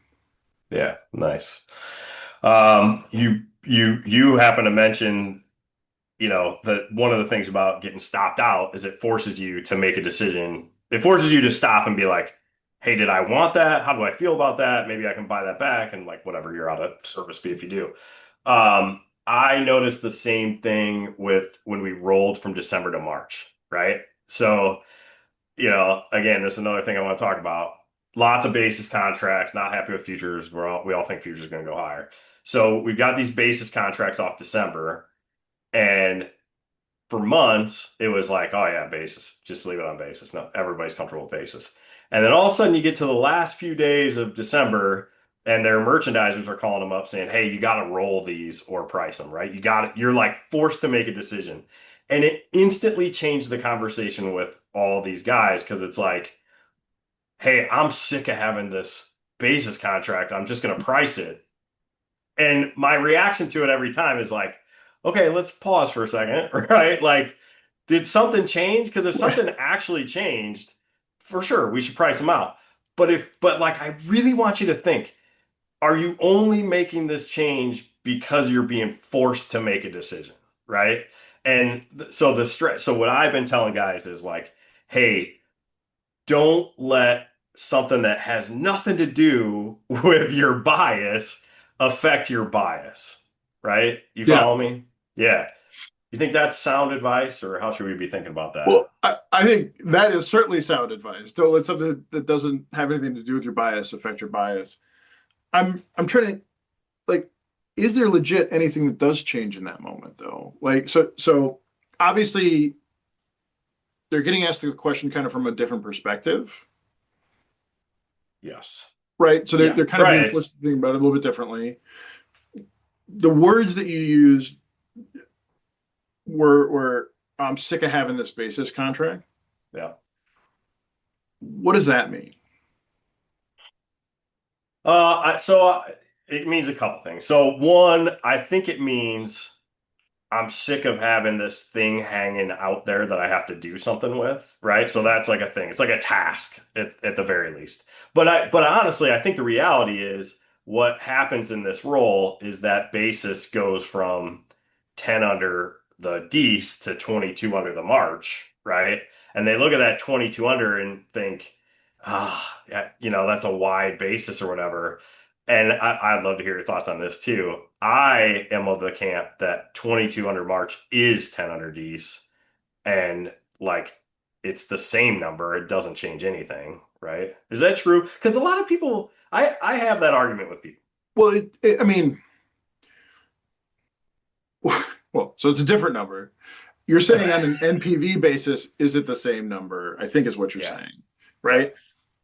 Yeah. Nice. You happen to mention, that one of the things about getting stopped out is it forces you to make a decision. It forces you to stop and be like, hey, did I want that? How do I feel about that? Maybe I can buy that back and like whatever, you're out of service fee if you do. I noticed the same thing with when we rolled from December to March, right? So, again, there's another thing I want to talk about. Lots of basis contracts, not happy with futures. We all think futures are going to go higher. So we've got these basis contracts off December, and for months, it was like, oh yeah, basis, just leave it on basis. No, everybody's comfortable with basis. And then all of a sudden, you get to the last few days of December, and their merchandisers are calling them up saying, hey, you got to roll these or price them, right? You're like forced to make a decision. And it instantly changed the conversation with all these guys because it's like, hey, I'm sick of having this basis contract. I'm just going to price it. And my reaction to it every time is like, okay, let's pause for a second, right? Like, did something change? Because if something actually changed, for sure, we should price them out. But like, I really want you to think, are you only making this change because you're being forced to make a decision, right? And so the stress, so what I've been telling guys is like, hey, don't let something that has nothing to do with your bias affect your bias, right? You Yeah. follow me? Yeah. You think that's sound advice, or how should we be thinking about that? Well, I think that is certainly sound advice. Don't let something that doesn't have anything to do with your bias affect your bias. I'm trying to like, is there legit anything that does change in that moment though? Like, so obviously they're getting asked the question kind of from a different perspective, Yes. right? So Yeah. they're kind of Right. being forced to think about it a little bit differently. The words that you used were I'm sick of having this basis contract. Yeah. What does that mean? It means a couple things. So one, I think it means I'm sick of having this thing hanging out there that I have to do something with, right? So that's like a thing. It's like a task at the very least. But honestly, I think the reality is what happens in this role is that basis goes from 10 under the Dece to 22 under the March, right? And they look at that 22 under and think, yeah, that's a wide basis or whatever. And I'd love to hear your thoughts on this too. I am of the camp that 22 under March is 10 under D's, and like it's the same number. It doesn't change anything, right? Is that true? Because a lot of people, I have that argument with people. Well, I mean, well, so it's a different number. You're saying on an NPV basis, is it the same number? I think is what you're Yeah, saying, yeah,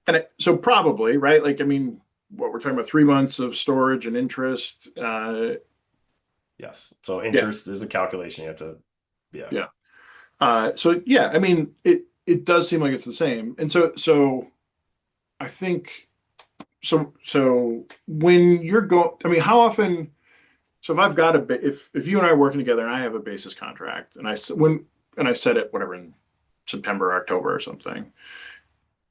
right? So probably, right? Like, I mean, what we're talking about, 3 months of storage and interest. yes. So Yeah, interest is a calculation you have to, yeah, yeah. So yeah, I mean, it does seem like it's the same, and so I think so when you're going, I mean, how often? So if I've got if you and I are working together and I have a basis contract and I set it whatever in September, October or something,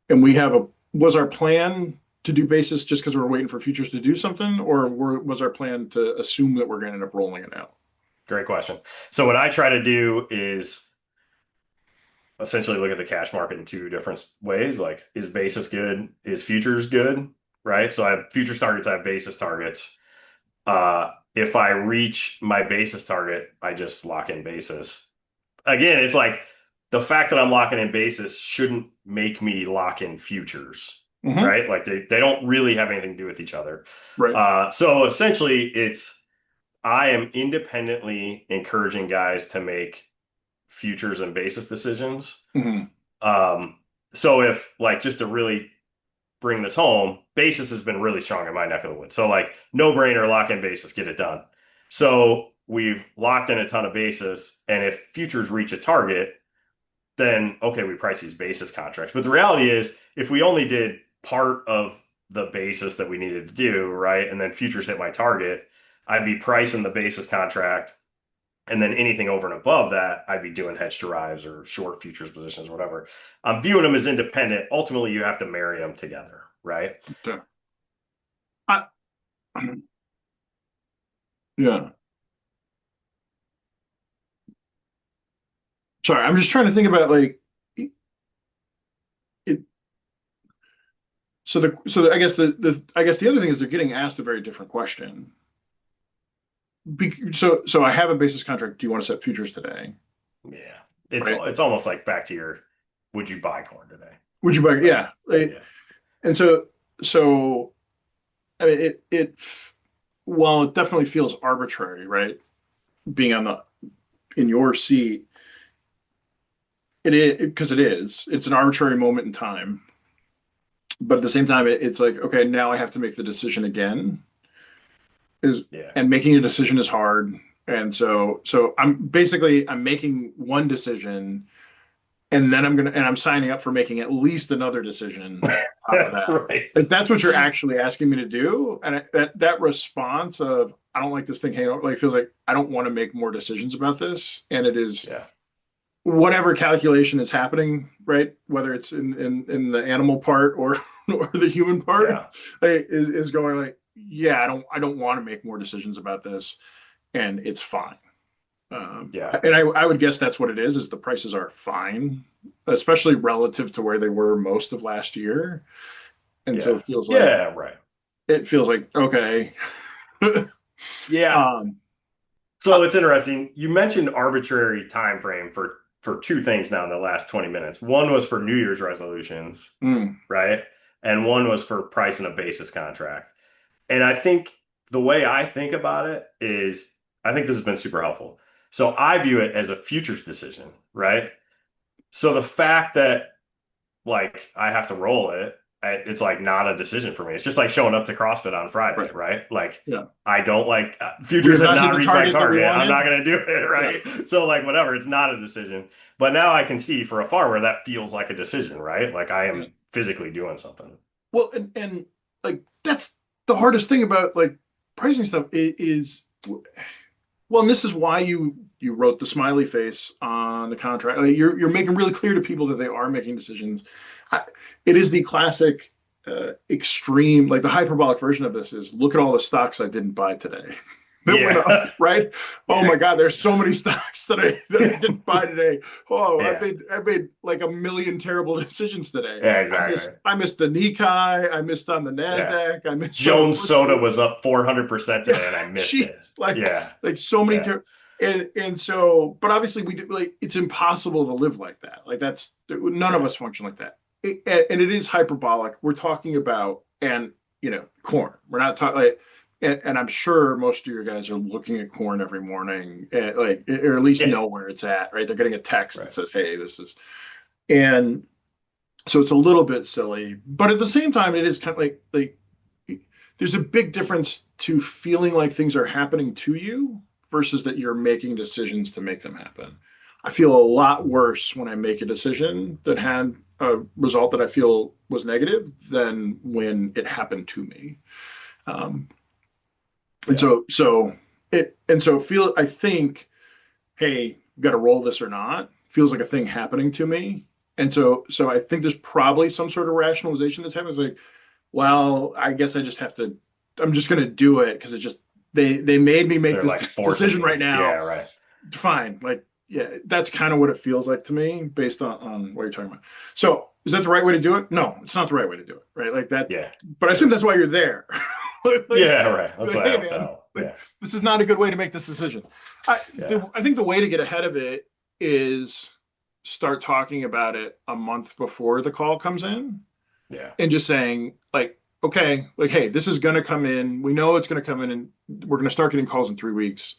and we have was our plan to do basis just because we were waiting for futures to do something, or was our plan to assume that we're going to end up rolling it out? great question. So what I try to do is essentially look at the cash market in two different ways. Like, is basis good? Is futures good? Right? So I have futures targets, I have basis targets. If I reach my basis target, I just lock in basis. Again, it's like the fact that I'm locking in basis shouldn't make me lock in futures, Mm-hmm. right? Like they don't really have anything to do with each other. Right. So essentially, I am independently encouraging guys to make futures and basis decisions. Mm-hmm. Um, so if like just to really bring this home, basis has been really strong in my neck of the woods. So like no brainer, lock in basis, get it done. So we've locked in a ton of basis, and if futures reach a target, then okay, we price these basis contracts. But the reality is, if we only did part of the basis that we needed to do, right, and then futures hit my target, I'd be pricing the basis contract, and then anything over and above that, I'd be doing hedge derives or short futures positions, or whatever. I'm viewing them as independent. Ultimately, you have to marry them together, right? Okay. I, yeah. Sorry, I'm just trying to think about like it. I guess the other thing is they're getting asked a very different question. So I have a basis contract. Do you want to set futures today? Yeah, it's Right? it's almost like back to your, would you buy corn today, Would you buy? right? Yeah. Right. Yeah, And so I mean it while it definitely feels arbitrary, right? Being on the in your seat, it is because it's an arbitrary moment in time. But at the same time, it's like, okay, now I have to make the decision again. Is yeah, And making a decision is hard. And so I'm making one decision, and then I'm signing up for making at least another decision on top of that. right. Like that's what you're actually asking me to do, and that response of I don't like this thing hanging out, like feels like I don't want to make more decisions about this, and it is Yeah, whatever calculation is happening, right? Whether it's in the animal part or or the human part, yeah, is going like, yeah, I don't want to make more decisions about this, and it's fine. yeah, And I would guess that's what it is the prices are fine, especially relative to where they were most of last year. And so yeah, yeah, right. it feels like okay. Yeah. um, So it's interesting. You mentioned arbitrary time frame for two things now in the last 20 minutes. One was for New Year's resolutions, mm, right? And one was for pricing a basis contract. And I think the way I think about it is, I think this has been super helpful. So I view it as a futures decision, right? So the fact that like I have to roll it, it's like not a decision for me. It's just like showing up to CrossFit on Friday, right. right? Like Yeah. I don't like We futures have have not hit not the reached my target that we target. I'm wanted. not going to do it, Yeah. right? So like whatever, it's not a decision. But now I can see for a farmer that feels like a decision, right? Like I Yeah. am physically doing something. Well, and like that's the hardest thing about like pricing stuff is well, and this is why you wrote the smiley face on the contract. Like you're making really clear to people that they are making decisions. I, it is the classic extreme, like the hyperbolic version of this is look at all the stocks I didn't buy today that went up, Yeah. right? Oh Yeah. my God, there's so many stocks that I didn't buy today. Oh, Yeah. I made like a million terrible decisions today. Yeah, exactly. I missed the Nikkei, I missed on the Yeah. Nasdaq, I missed on the Jones Soda FTSE. was up 400% Yeah, today and I missed it. jeez, Yeah. like so many Yeah. and so, but obviously we do like it's impossible to live like that. Like that's none of Yeah. us function like that. And it is hyperbolic. We're talking about and corn. We're not talking like. And I'm sure most of your guys are looking at corn every morning, like or at least Yeah. know where it's at, right? They're getting a text that Right. says, "Hey, this is," and so it's a little bit silly, but at the same time, it is kind of like there's a big difference to feeling like things are happening to you versus that you're making decisions to make them happen. I feel a lot worse when I make a decision that had a result that I feel was negative than when it happened to me. Um, and Yeah. so feel I think, hey, got to roll this or not feels like a thing happening to me. And so I think there's probably some sort of rationalization that's happening. It's like, well, I guess I just have to. I'm just going to do it because it just they made me make They're this like forcing decision right me. Yeah, now. right. Fine, like yeah, that's kind of what it feels like to me based on what you're talking about. So is that the right way to do it? No, it's not the right way to do it, right? Like that. Yeah, But I assume sure. that's why you're there. like, Yeah, right. That's what I hey hope to man, help. like Yeah, this is not a good way to make this decision. yeah, I think the way to get ahead of it is start talking about it a month before the call comes in yeah, and just saying like okay like hey this is going to come in we know it's going to come in and we're going to start getting calls in 3 weeks.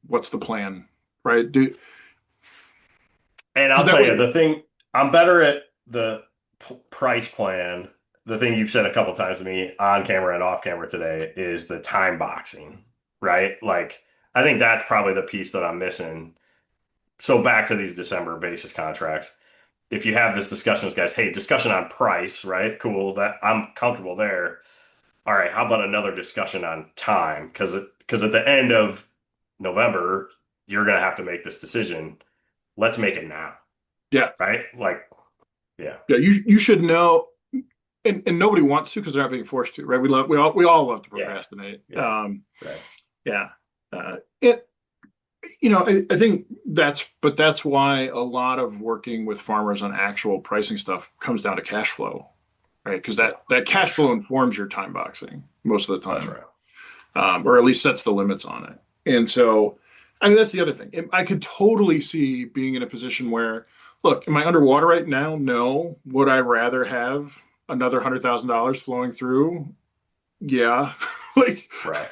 What's the plan, right? Do And because I'll that tell you way the thing, I'm better at the price plan the thing you've said a couple times to me on camera and off camera today is the time boxing, right? Like, I think that's probably the piece that I'm missing. So back to these December basis contracts. If you have this discussion with guys, hey, discussion on price, right? Cool, that I'm comfortable there. All right, how about another discussion on time? Because at the end of November, you're gonna have to make this decision. Let's make it now, Yeah. right? Like, yeah, Yeah. You should know, and nobody wants to because they're not being forced to, right? We all love to yeah, procrastinate. yeah, right, Yeah. It I think that's why a lot of working with farmers on actual pricing stuff comes down to cash flow, right? Because yeah, that for cash flow sure. informs your time boxing most of the That's time, right. or at least sets the limits on it. And so, I mean, that's the other thing. I could totally see being in a position where, look, am I underwater right now? No. Would I rather have another $100,000 flowing through? Yeah. Like, Right.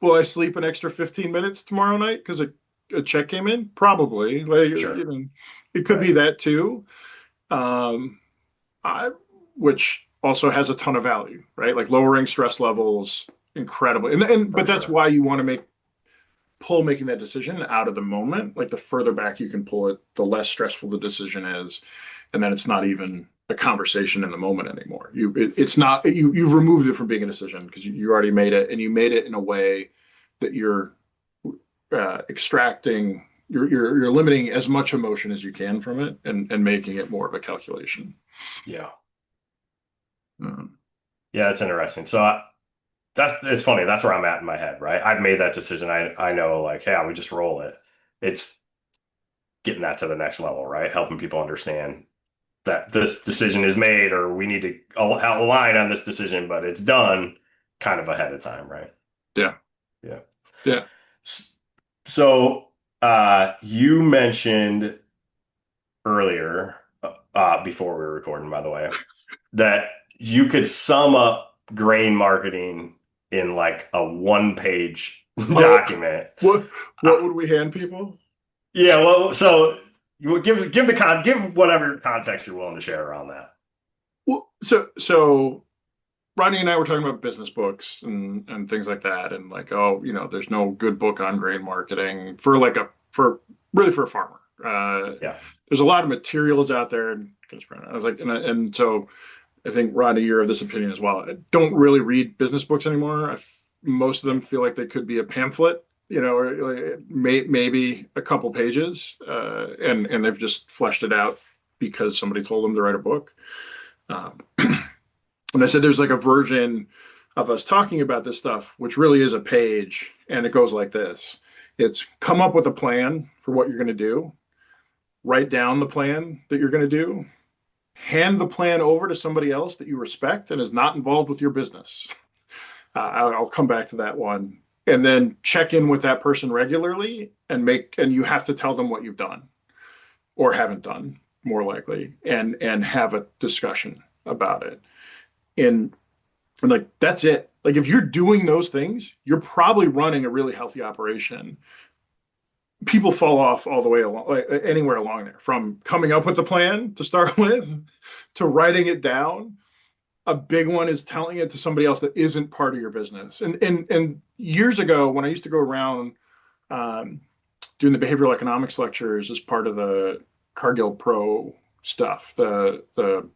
will I sleep an extra 15 minutes tomorrow night because a check came in? Probably. Like, Sure. it could be Right. that too. Um, I, which also has a ton of value, right? Like lowering stress levels incredibly. But For that's sure. why you want to pull making that decision out of the moment. Like the further back you can pull it, the less stressful the decision is, and then it's not even a conversation in the moment anymore. It's not you've removed it from being a decision because you already made it, and you made it in a way that you're extracting. You're limiting as much emotion as you can from it, and making it more of a calculation. Yeah. Um, Yeah, it's interesting. So that's it's funny. That's where I'm at in my head, right? I've made that decision. I know, like, yeah, we just roll it. It's getting that to the next level, right? Helping people understand that this decision is made, or we need to align on this decision, but it's done kind of ahead of time, right? yeah, Yeah. yeah. S- So, you mentioned earlier, before we were recording, by the way, that you could sum up grain marketing in like a one-page Oh, document. what Uh, would we hand people? yeah, well, so you would give whatever context you're willing to share around that. Well, so Rodney and I were talking about business books and things like that, and like, oh, there's no good book on grain marketing for like for really for a farmer. Yeah, There's a lot of materials out there. And I was like, and so I think Rodney, you're of this opinion as well. I don't really read business books anymore. Most of yeah, them feel like they could be a pamphlet, or maybe a couple pages, and they've just fleshed it out because somebody told them to write a book. Um, and I said, there's like a version of us talking about this stuff, which really is a page, and it goes like this. It's come up with a plan for what you're going to do, write down the plan that you're going to do, hand the plan over to somebody else that you respect and is not involved with your business. I'll come back to that one. And then check in with that person regularly and you have to tell them what you've done or haven't done, more likely, and have a discussion about it. And like that's it. Like if you're doing those things, you're probably running a really healthy operation. People fall off all the way along, like anywhere along there, from coming up with the plan to start with to writing it down. A big one is telling it to somebody else that isn't part of your business. And years ago, when I used to go around um, doing the behavioral economics lectures as part of the Cargill Pro stuff, the pro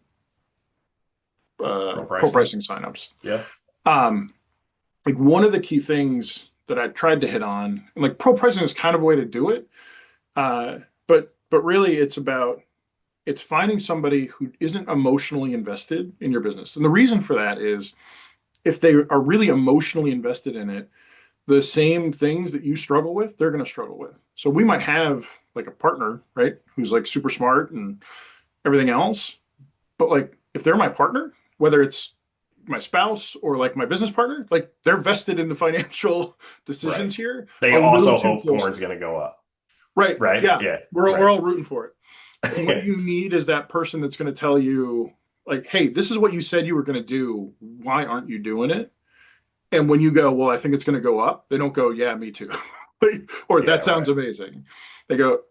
pro pricing. pricing signups. Yeah, Um, like one of the key things that I tried to hit on, and like pro pricing is kind of a way to do it, but really it's finding somebody who isn't emotionally invested in your business. And the reason for that is if they are really emotionally invested in it, the same things that you struggle with, they're going to struggle with. So we might have like a partner, right, who's like super smart and everything else, but like if they're my partner, whether it's my spouse or like my business partner, like they're vested in the financial right. decisions here They a little also too hope corn's closely. going to go up, Right. right? Yeah. Yeah, We're right. all rooting for it. And what you need is that person that's going to tell you, like, hey, this is what you said you were going to do. Why aren't you doing it? And when you go, well, I think it's going to go up, they don't go, yeah, me too. Or Yeah, that sounds right. amazing. They go,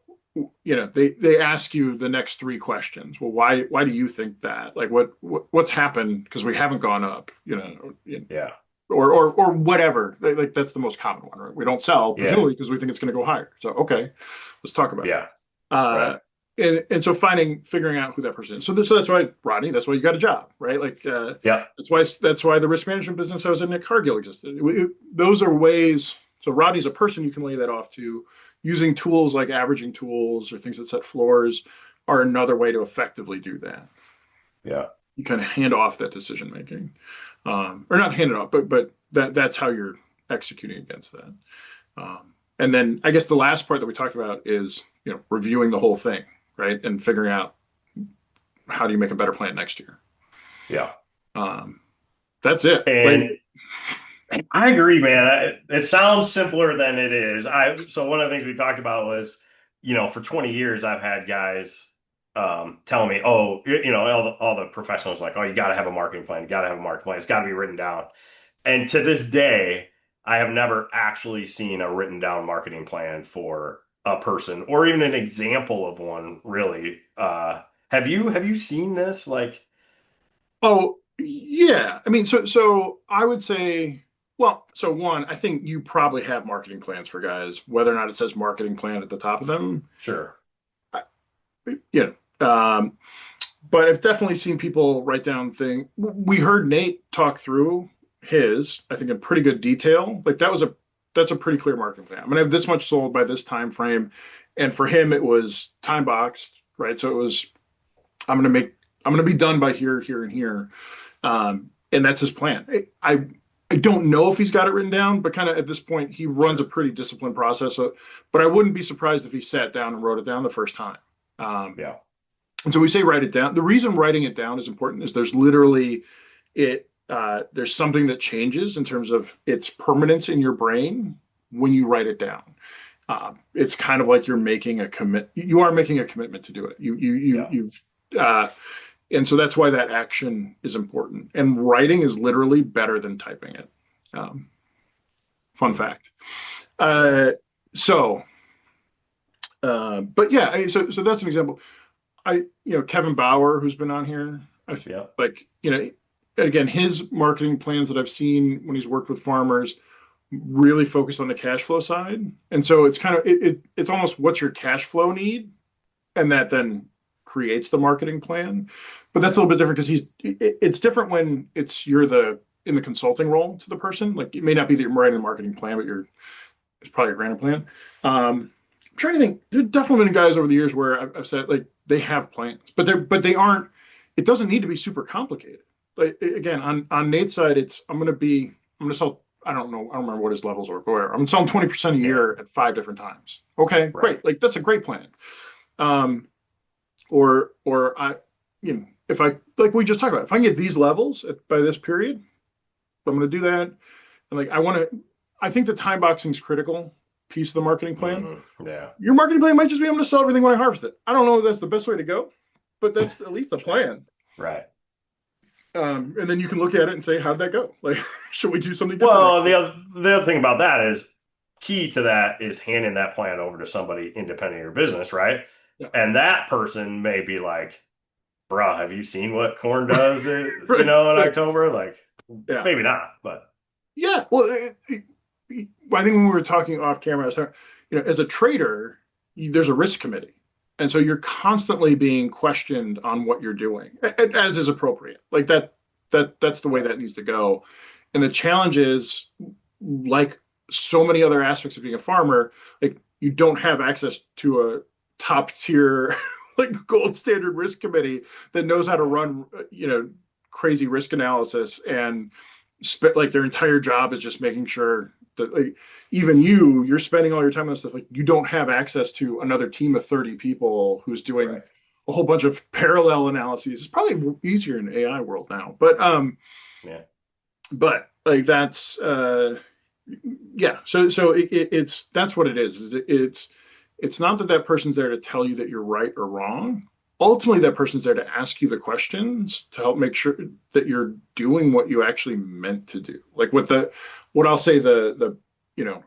they ask you the next three questions. Well, why do you think that? Like what's happened? Because we haven't gone up, Yeah. or whatever. Like that's the most common one, right? We don't sell, Yeah. presumably because we think it's going to go higher. So okay, let's talk about it. Yeah. Right. Uh, and so figuring out who that person is. So that's why, Rodney, that's why you got a job, right? Like Yeah. that's why the risk management business I was in at Cargill existed. Those are ways. So Rodney's a person you can lay that off to. Using tools like averaging tools or things that set floors are another way to effectively do that. Yeah. You kind of hand off that decision making, or not hand it off, but that's how you're executing against that. And then I guess the last part that we talked about is reviewing the whole thing, right, and figuring out how do you make a better plan next year. Yeah. Um, that's it. Like, And I agree, man. It sounds simpler than it is. So one of the things we talked about was, for 20 years I've had guys telling me, oh, all the professionals like, oh, you got to have a marketing plan. You got to have a marketing plan. It's got to be written down. And to this day, I have never actually seen a written down marketing plan for a person or even an example of one, really. Have you seen this? Like, oh yeah, I mean, so I would say, well, so one, I think you probably have marketing plans for guys, whether or not it says marketing plan at the top of them. sure. I, you know, but I've definitely seen people write down things. We heard Nate talk through his, I think, in pretty good detail. Like that's a pretty clear marketing plan. I'm gonna have this much sold by this time frame, and for him it was time boxed, right? So it was I'm gonna be done by here, here, and here, and that's his plan. I don't know if he's got it written down, but kind of at this point he runs a Sure. pretty disciplined process. So, but I wouldn't be surprised if he sat down and wrote it down the first time. Um, Yeah. and so we say write it down. The reason writing it down is important is there's literally there's something that changes in terms of its permanence in your brain when you write it down. It's kind of like you're making a commit. You are making a commitment to do it. Yeah. You've uh, and so that's why that action is important. And writing is literally better than typing it. Um, Fun Hmm. fact. Uh, so, but yeah, so that's an example. Kevin Bauer, who's been on here, Yeah. like, again, his marketing plans that I've seen when he's worked with farmers really focus on the cash flow side. And so it's kind of, it's almost what's your cash flow need? And that then creates the marketing plan. But that's a little bit different because it's different when you're in the consulting role to the person. Like it may not be that you're writing a marketing plan, but it's probably a grander plan. I'm trying to think. There's definitely been guys over the years where I've said like they have plans, but they aren't. It doesn't need to be super complicated. Like again, on Nate's side, I'm going to sell. I don't know. I don't remember what his levels are, but whatever. I'm selling 20% a Yeah. year at 5 different times. Okay, Right. great. Like that's a great plan. Um, or if I like we just talked about, if I can get these levels by this period, I'm going to do that. And like I think the time boxing is critical piece of the marketing plan. Yeah. Your marketing plan might just be able to sell everything when I harvest it. I don't know if that's the best way to go, but that's at least the plan. Right. And then you can look at it and say, how did that go? Like, should we do something different Well, next the year? other the other thing about that is key to that is handing that plan over to somebody independent of your business, right? Yeah. And that person may be like, "Bruh, have you seen what corn does? Right. In Right. October?" Like, Yeah. maybe not, but Yeah. Well, I think when we were talking off camera, I was talking, as a trader, there's a risk committee. And so you're constantly being questioned on what you're doing, as is appropriate. Like that's the way right, that needs to go. And the challenge is, like so many other aspects of being a farmer, like you don't have access to a top tier, like gold standard risk committee that knows how to right, run, crazy risk analysis and like their entire job is just making sure that like even you're spending all your time on stuff like you don't have access to another team of 30 people who's doing right. a whole bunch of parallel analyses. It's probably easier in the AI world now, Yeah, but like that's yeah. So it's that's what it is. It's not that that person's there to tell you that you're right or wrong. Ultimately, that person's there to ask you the questions to help make sure that you're doing what you actually meant to do. Like what I'll say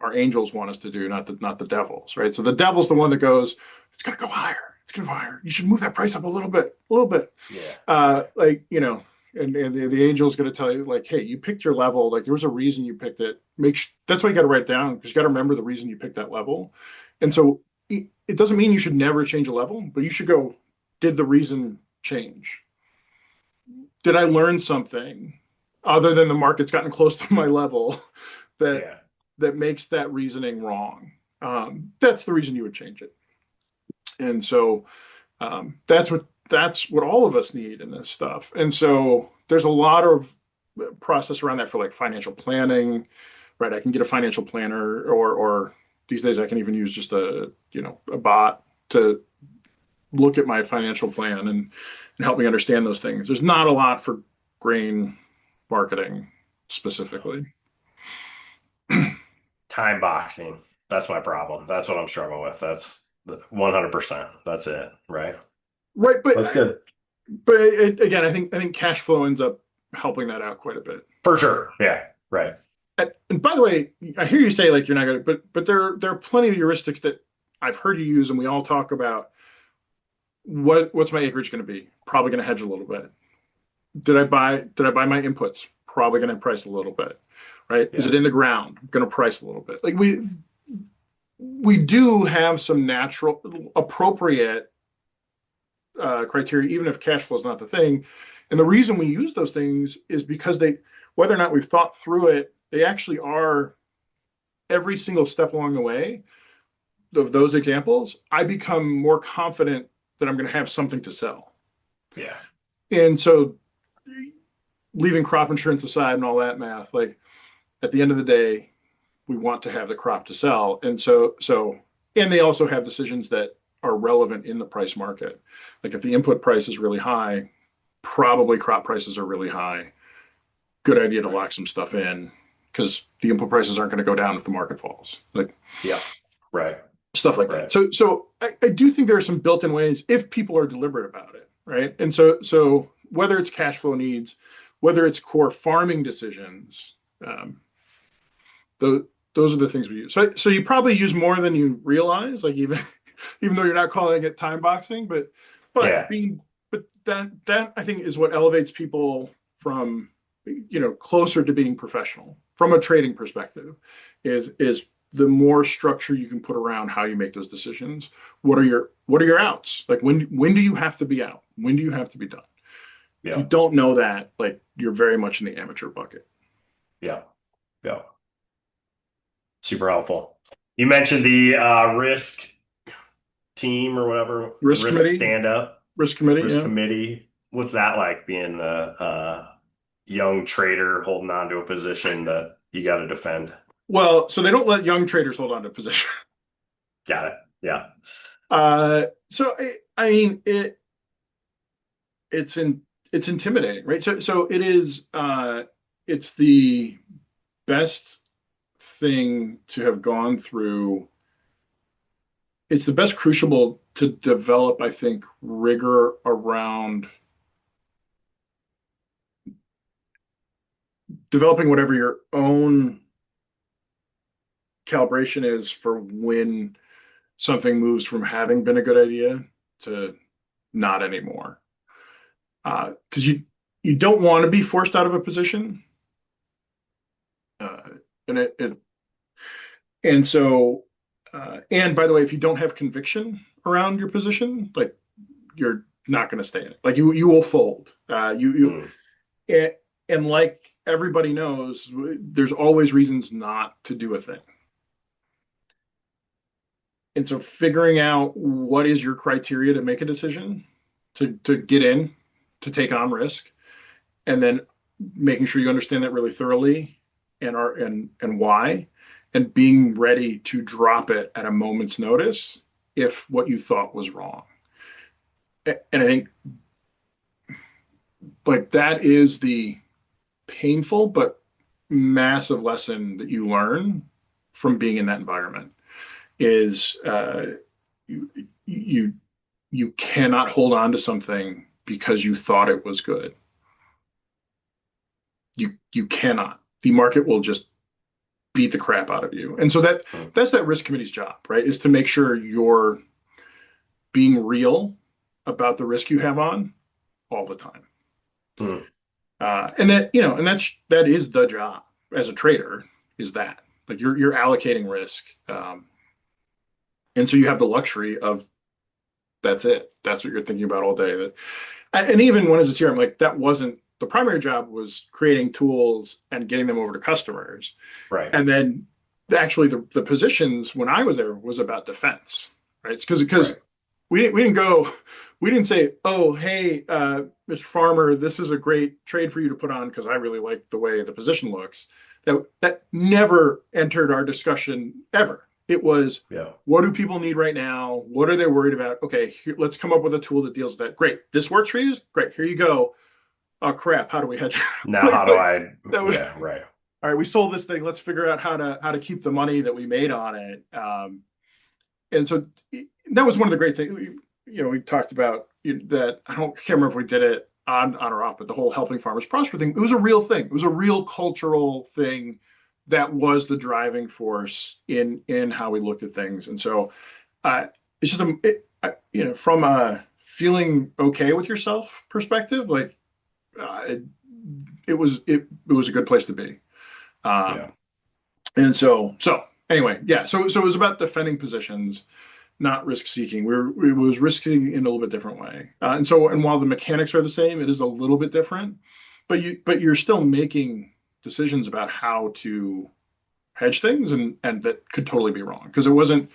our angels want us to do, not the devils, right? So the devil's the one that goes, it's gonna go higher, it's gonna go higher. You should move that price up a little bit. Yeah. Yeah. Like, and the angel's gonna tell you, like, hey, you picked your level, like there was a reason you picked it. That's why you got to write it down, because you got to remember the reason you picked that level. And Yeah. so it doesn't mean you should never change a level, but you should go, did the reason change? Did I learn something other than the market's gotten close to my level that Yeah. that makes that reasoning wrong? That's the reason you would change it. And so that's what all of us need in this stuff. And so there's a lot of process around that for like financial planning, right? I can get a financial planner, or these days I can even use just a bot to look at my financial plan and help me understand those things. There's not a lot for grain marketing specifically. Time boxing. That's my problem. That's what I'm struggling with. That's 100%. That's it. Right. Right, That's good. again, I think cash flow ends up helping that out quite a bit. For sure. Yeah. Right. And by the way, I hear you say like you're not going to, but there are plenty of heuristics that I've heard you use, and we all talk about what's my acreage going to be? Probably going to hedge a little bit. Did I buy my inputs? Probably going to price a little bit, right? Is Yeah. it in the ground? Going to price a little bit. Like we do have some natural appropriate criteria, even if cash flow is not the thing. And the reason we use those things is because whether or not we've thought through it, they actually are every single step along the way of those examples. I become more confident that I'm going to have something to sell. Yeah. And so, leaving crop insurance aside and all that math, like at the end of the day, we want to have the crop to sell. And and they also have decisions that are relevant in the price market. Like if the input price is really high, probably crop prices are really high. Good idea to Right. lock some stuff in, because the input prices aren't going to go down if the market falls. Like Yeah. Right. stuff like that. Right. So I do think there are some built-in ways if people are deliberate about it, right? And so whether it's cash flow needs, whether it's core farming decisions, um, those are the things we use. So you probably use more than you realize, like even though you're not calling it time boxing, but Yeah. being but that I think is what elevates people from closer to being professional from a trading perspective, is the more structure you can put around how you make those decisions. What are your outs? Like when do you have to be out? When do you have to be done? If you Yeah. don't know that, like you're very much in the amateur bucket. Yeah. Yeah. Super helpful. You mentioned the risk team or whatever, Risk risk committee, stand up, risk committee, risk yeah. committee. What's that like being a young trader holding on to a position that you got to defend? Well, so they don't let young traders hold on to position. Got it. Yeah. So I mean it's intimidating, right? So it is it's the best thing to have gone through. It's the best crucible to develop, I think, rigor around developing whatever your own calibration is for when something moves from having been a good idea to not anymore. Because you don't want to be forced out of a position, uh, and and so and by the way, if you don't have conviction around your position, like you're not going to stay in it. Like you will fold. Mm. And, and like everybody knows, there's always reasons not to do a thing. And so figuring out what is your criteria to make a decision, to get in, to take on risk, and then making sure you understand that really thoroughly, and why, and being ready to drop it at a moment's notice if what you thought was wrong. And I think like that is the painful but massive lesson that you learn from being in that environment is you you you cannot hold on to something because you thought it was good. You cannot. The market will just beat the crap out of you. And so Hmm. that's that risk committee's job, right? Is to make sure you're being real about the risk you have on all the time. Hmm. And that, and that is the job as a trader, is that like you're allocating risk. And so you have the luxury of that's it. That's what you're thinking about all day. And even when I was a tier, I'm like, that wasn't the primary job, was creating tools and getting them over to customers. Right. And then actually the positions when I was there was about defense, right? It's because Right. we didn't go, we didn't say, oh, hey, Mr. Farmer, this is a great trade for you to put on because I really like the way the position looks. That never entered our discussion ever. It was, Yeah. what do people need right now? What are they worried about? Okay, here, let's come up with a tool that deals with that. Great. This works for you? Great. Here you go. Oh crap, how do we hedge? Now, like, how do like I? that was Yeah. Right. all right. We sold this thing. Let's figure out how to keep the money that we made on it. And so that was one of the great things. We talked about that. Can't remember if we did it on or off, but the whole helping farmers prosper thing. It was a real thing. It was a real cultural thing that was the driving force in how we looked at things. And so uh, it's just from a feeling okay with yourself perspective, like uh, it, it was a good place to be. Yeah. Um, and so anyway, yeah. So it was about defending positions, not risk seeking. It was risking in a little bit different way. And while the mechanics are the same, it is a little bit different. But you're still making decisions about how to hedge things, and that could totally be wrong because it wasn't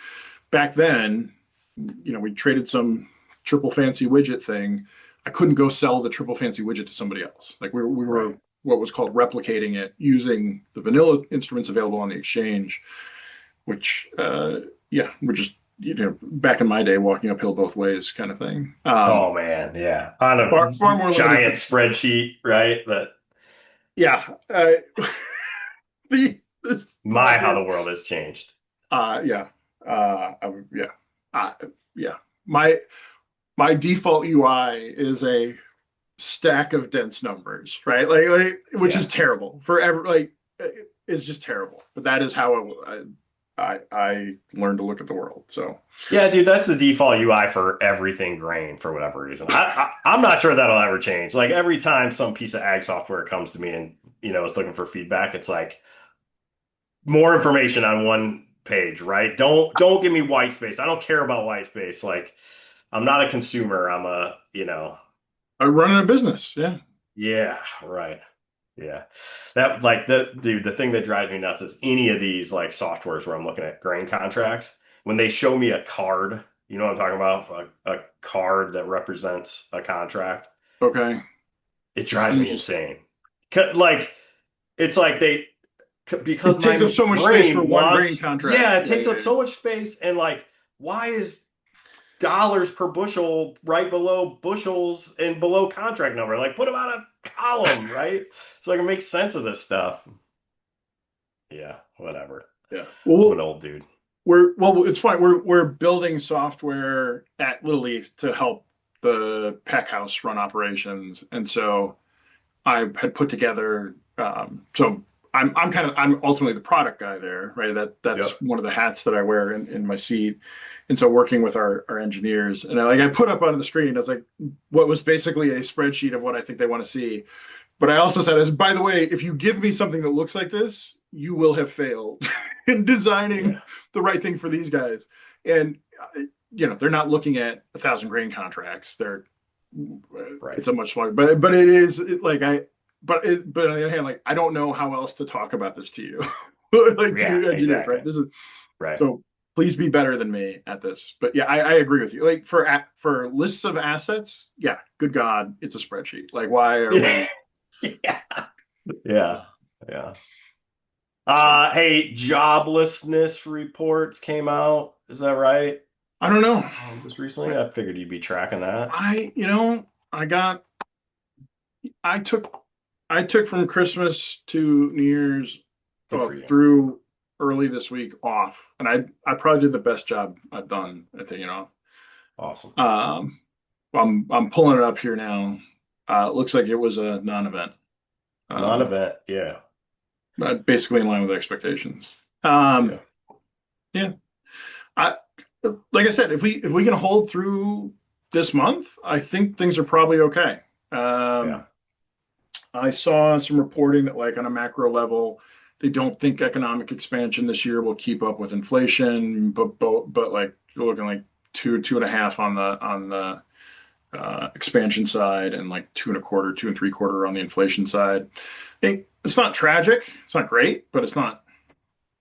back then. We traded some triple fancy widget thing. I couldn't go sell the triple fancy widget to somebody else. Like we were Right. what was called replicating it using the vanilla instruments available on the exchange, which yeah, we're just back in my day walking uphill both ways kind of thing. Oh man. Yeah. On a Far more limited giant today. spreadsheet, right? That Yeah, this my how goddamn the world has changed. yeah yeah uh, yeah my my default UI is a stack of dense numbers, right? Which is Yeah. terrible for ever. It's just terrible. But that is how I learned to look at the world. So Yeah, dude, that's the default UI for everything grain for whatever reason. I'm not sure that'll ever change. Like every time some piece of ag software comes to me and is looking for feedback, it's like more information on one page, right? Don't give me white space. I don't care about white space. Like I'm not a consumer. I'm I run a business. Yeah. yeah, right. Yeah. That like the dude, the thing that drives me nuts is any of these like softwares where I'm looking at grain contracts, when they show me a card, you know what I'm talking about? A card that represents a contract, Okay. it drives And you me just insane. Like it's like because it takes up my so much space for brain one grain wants, contract. yeah, it Yeah, takes yeah, up yeah. so much space and like why is dollars per bushel right below bushels and below contract number? Like put them on a column, right? So I can make sense of this stuff. Yeah, whatever. Yeah. I'm an Well, old dude. it's fine. We're building software at Little Leaf to help the pack house run operations, and so I had put together. So I'm ultimately the product guy there, right? That's Yep. one of the hats that I wear in my seat. And so working with our engineers, and I put up on the screen, I was like, what was basically a spreadsheet of what I think they want to see. But I also said, as by the way, if you give me something that looks like this, you will have failed in designing Yeah. the right thing for these guys. And they're not looking at 1,000 grain contracts. They're Right. it's a much smaller, but it is like but on the other hand, like I don't know how else to talk about this to you, like to Yeah, you engineers, exactly. right? This is Right. so. Please be better than me at this. But yeah, I agree with you. Like for lists of assets, yeah, good God, it's a spreadsheet. Like why are Yeah. we? Yeah. Yeah. Yeah. So Hey, joblessness reports came out. Is that right? I don't know. Just recently, I figured you'd be tracking that. I got I took I took from Christmas to New Year's Good for you. through early this week off, and I probably did the best job I've done at taking off. Awesome. Um, I'm pulling it up here now. It looks like it was a non-event. Um, Non-event. Yeah. basically in line with expectations. Um, Yeah. yeah, I like I said, if we can hold through this month, I think things are probably okay. Yeah. Um, I saw some reporting that, like on a macro level, they don't think economic expansion this year will keep up with inflation, but like you're looking like two and a half on the expansion side, and like two and a quarter, two and three quarter on the inflation side. It's not tragic, it's not great, but it's not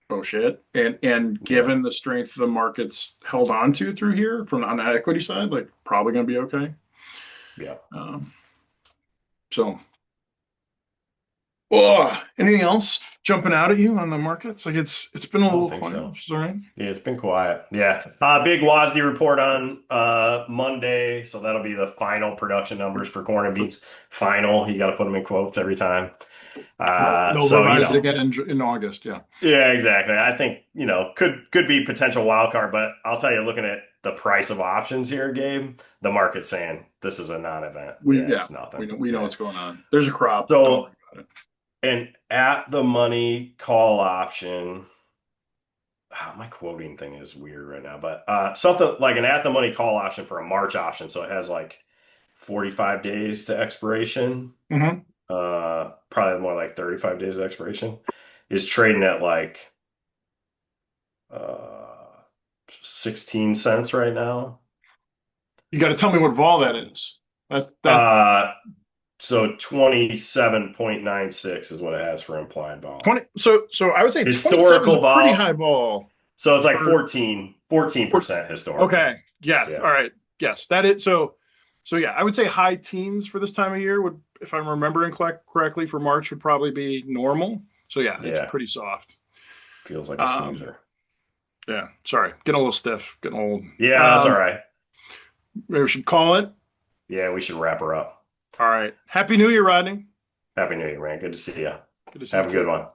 oh shit. And Yeah. given the strength the markets held on to through here from on the equity side, like probably going to be okay. Yeah. Um, so Oh, anything else jumping out at you on the markets? Like it's been a I don't little think quiet, so. which is all right. Yeah, it's been quiet. Yeah. Big WASD report on Monday. So that'll be the final production numbers for corn and beans. Final. You got to put them in quotes every time. They'll So, revise it again in August. Yeah. yeah, exactly. I think, could be potential wild card, but I'll tell you, looking at the price of options here, Gabe, the market's saying this is a non-event. We Yeah, yeah it's nothing. we know Yeah. what's going on. There's a crop. Don't So worry about it. an at the money call option. My quoting thing is weird right now, but something like an at the money call option for a March option. So it has like 45 days to expiration. Hmm. Probably more like 35 days of expiration. Is trading at like uh 16 cents right now. You got to tell me what vol that is. That Uh so 27.96 is what it has for implied vol. 20. So I would say 27 is a Historical pretty high vol. vol So it's like for 14% historical. okay. Yeah. Yeah. All right. Yes, that is so. So yeah, I would say high teens for this time of year would, if I'm remembering correctly, for March would probably be normal. So yeah, it's Yeah. pretty soft. Feels like a Um, snoozer. yeah. Sorry, getting a little stiff, getting old. Yeah, that's all right. Maybe we should call it. Yeah, we should wrap her up. All right. Happy New Year, Rodney. Happy New Year, man. Good to see you. Good to see you Have a good too. one.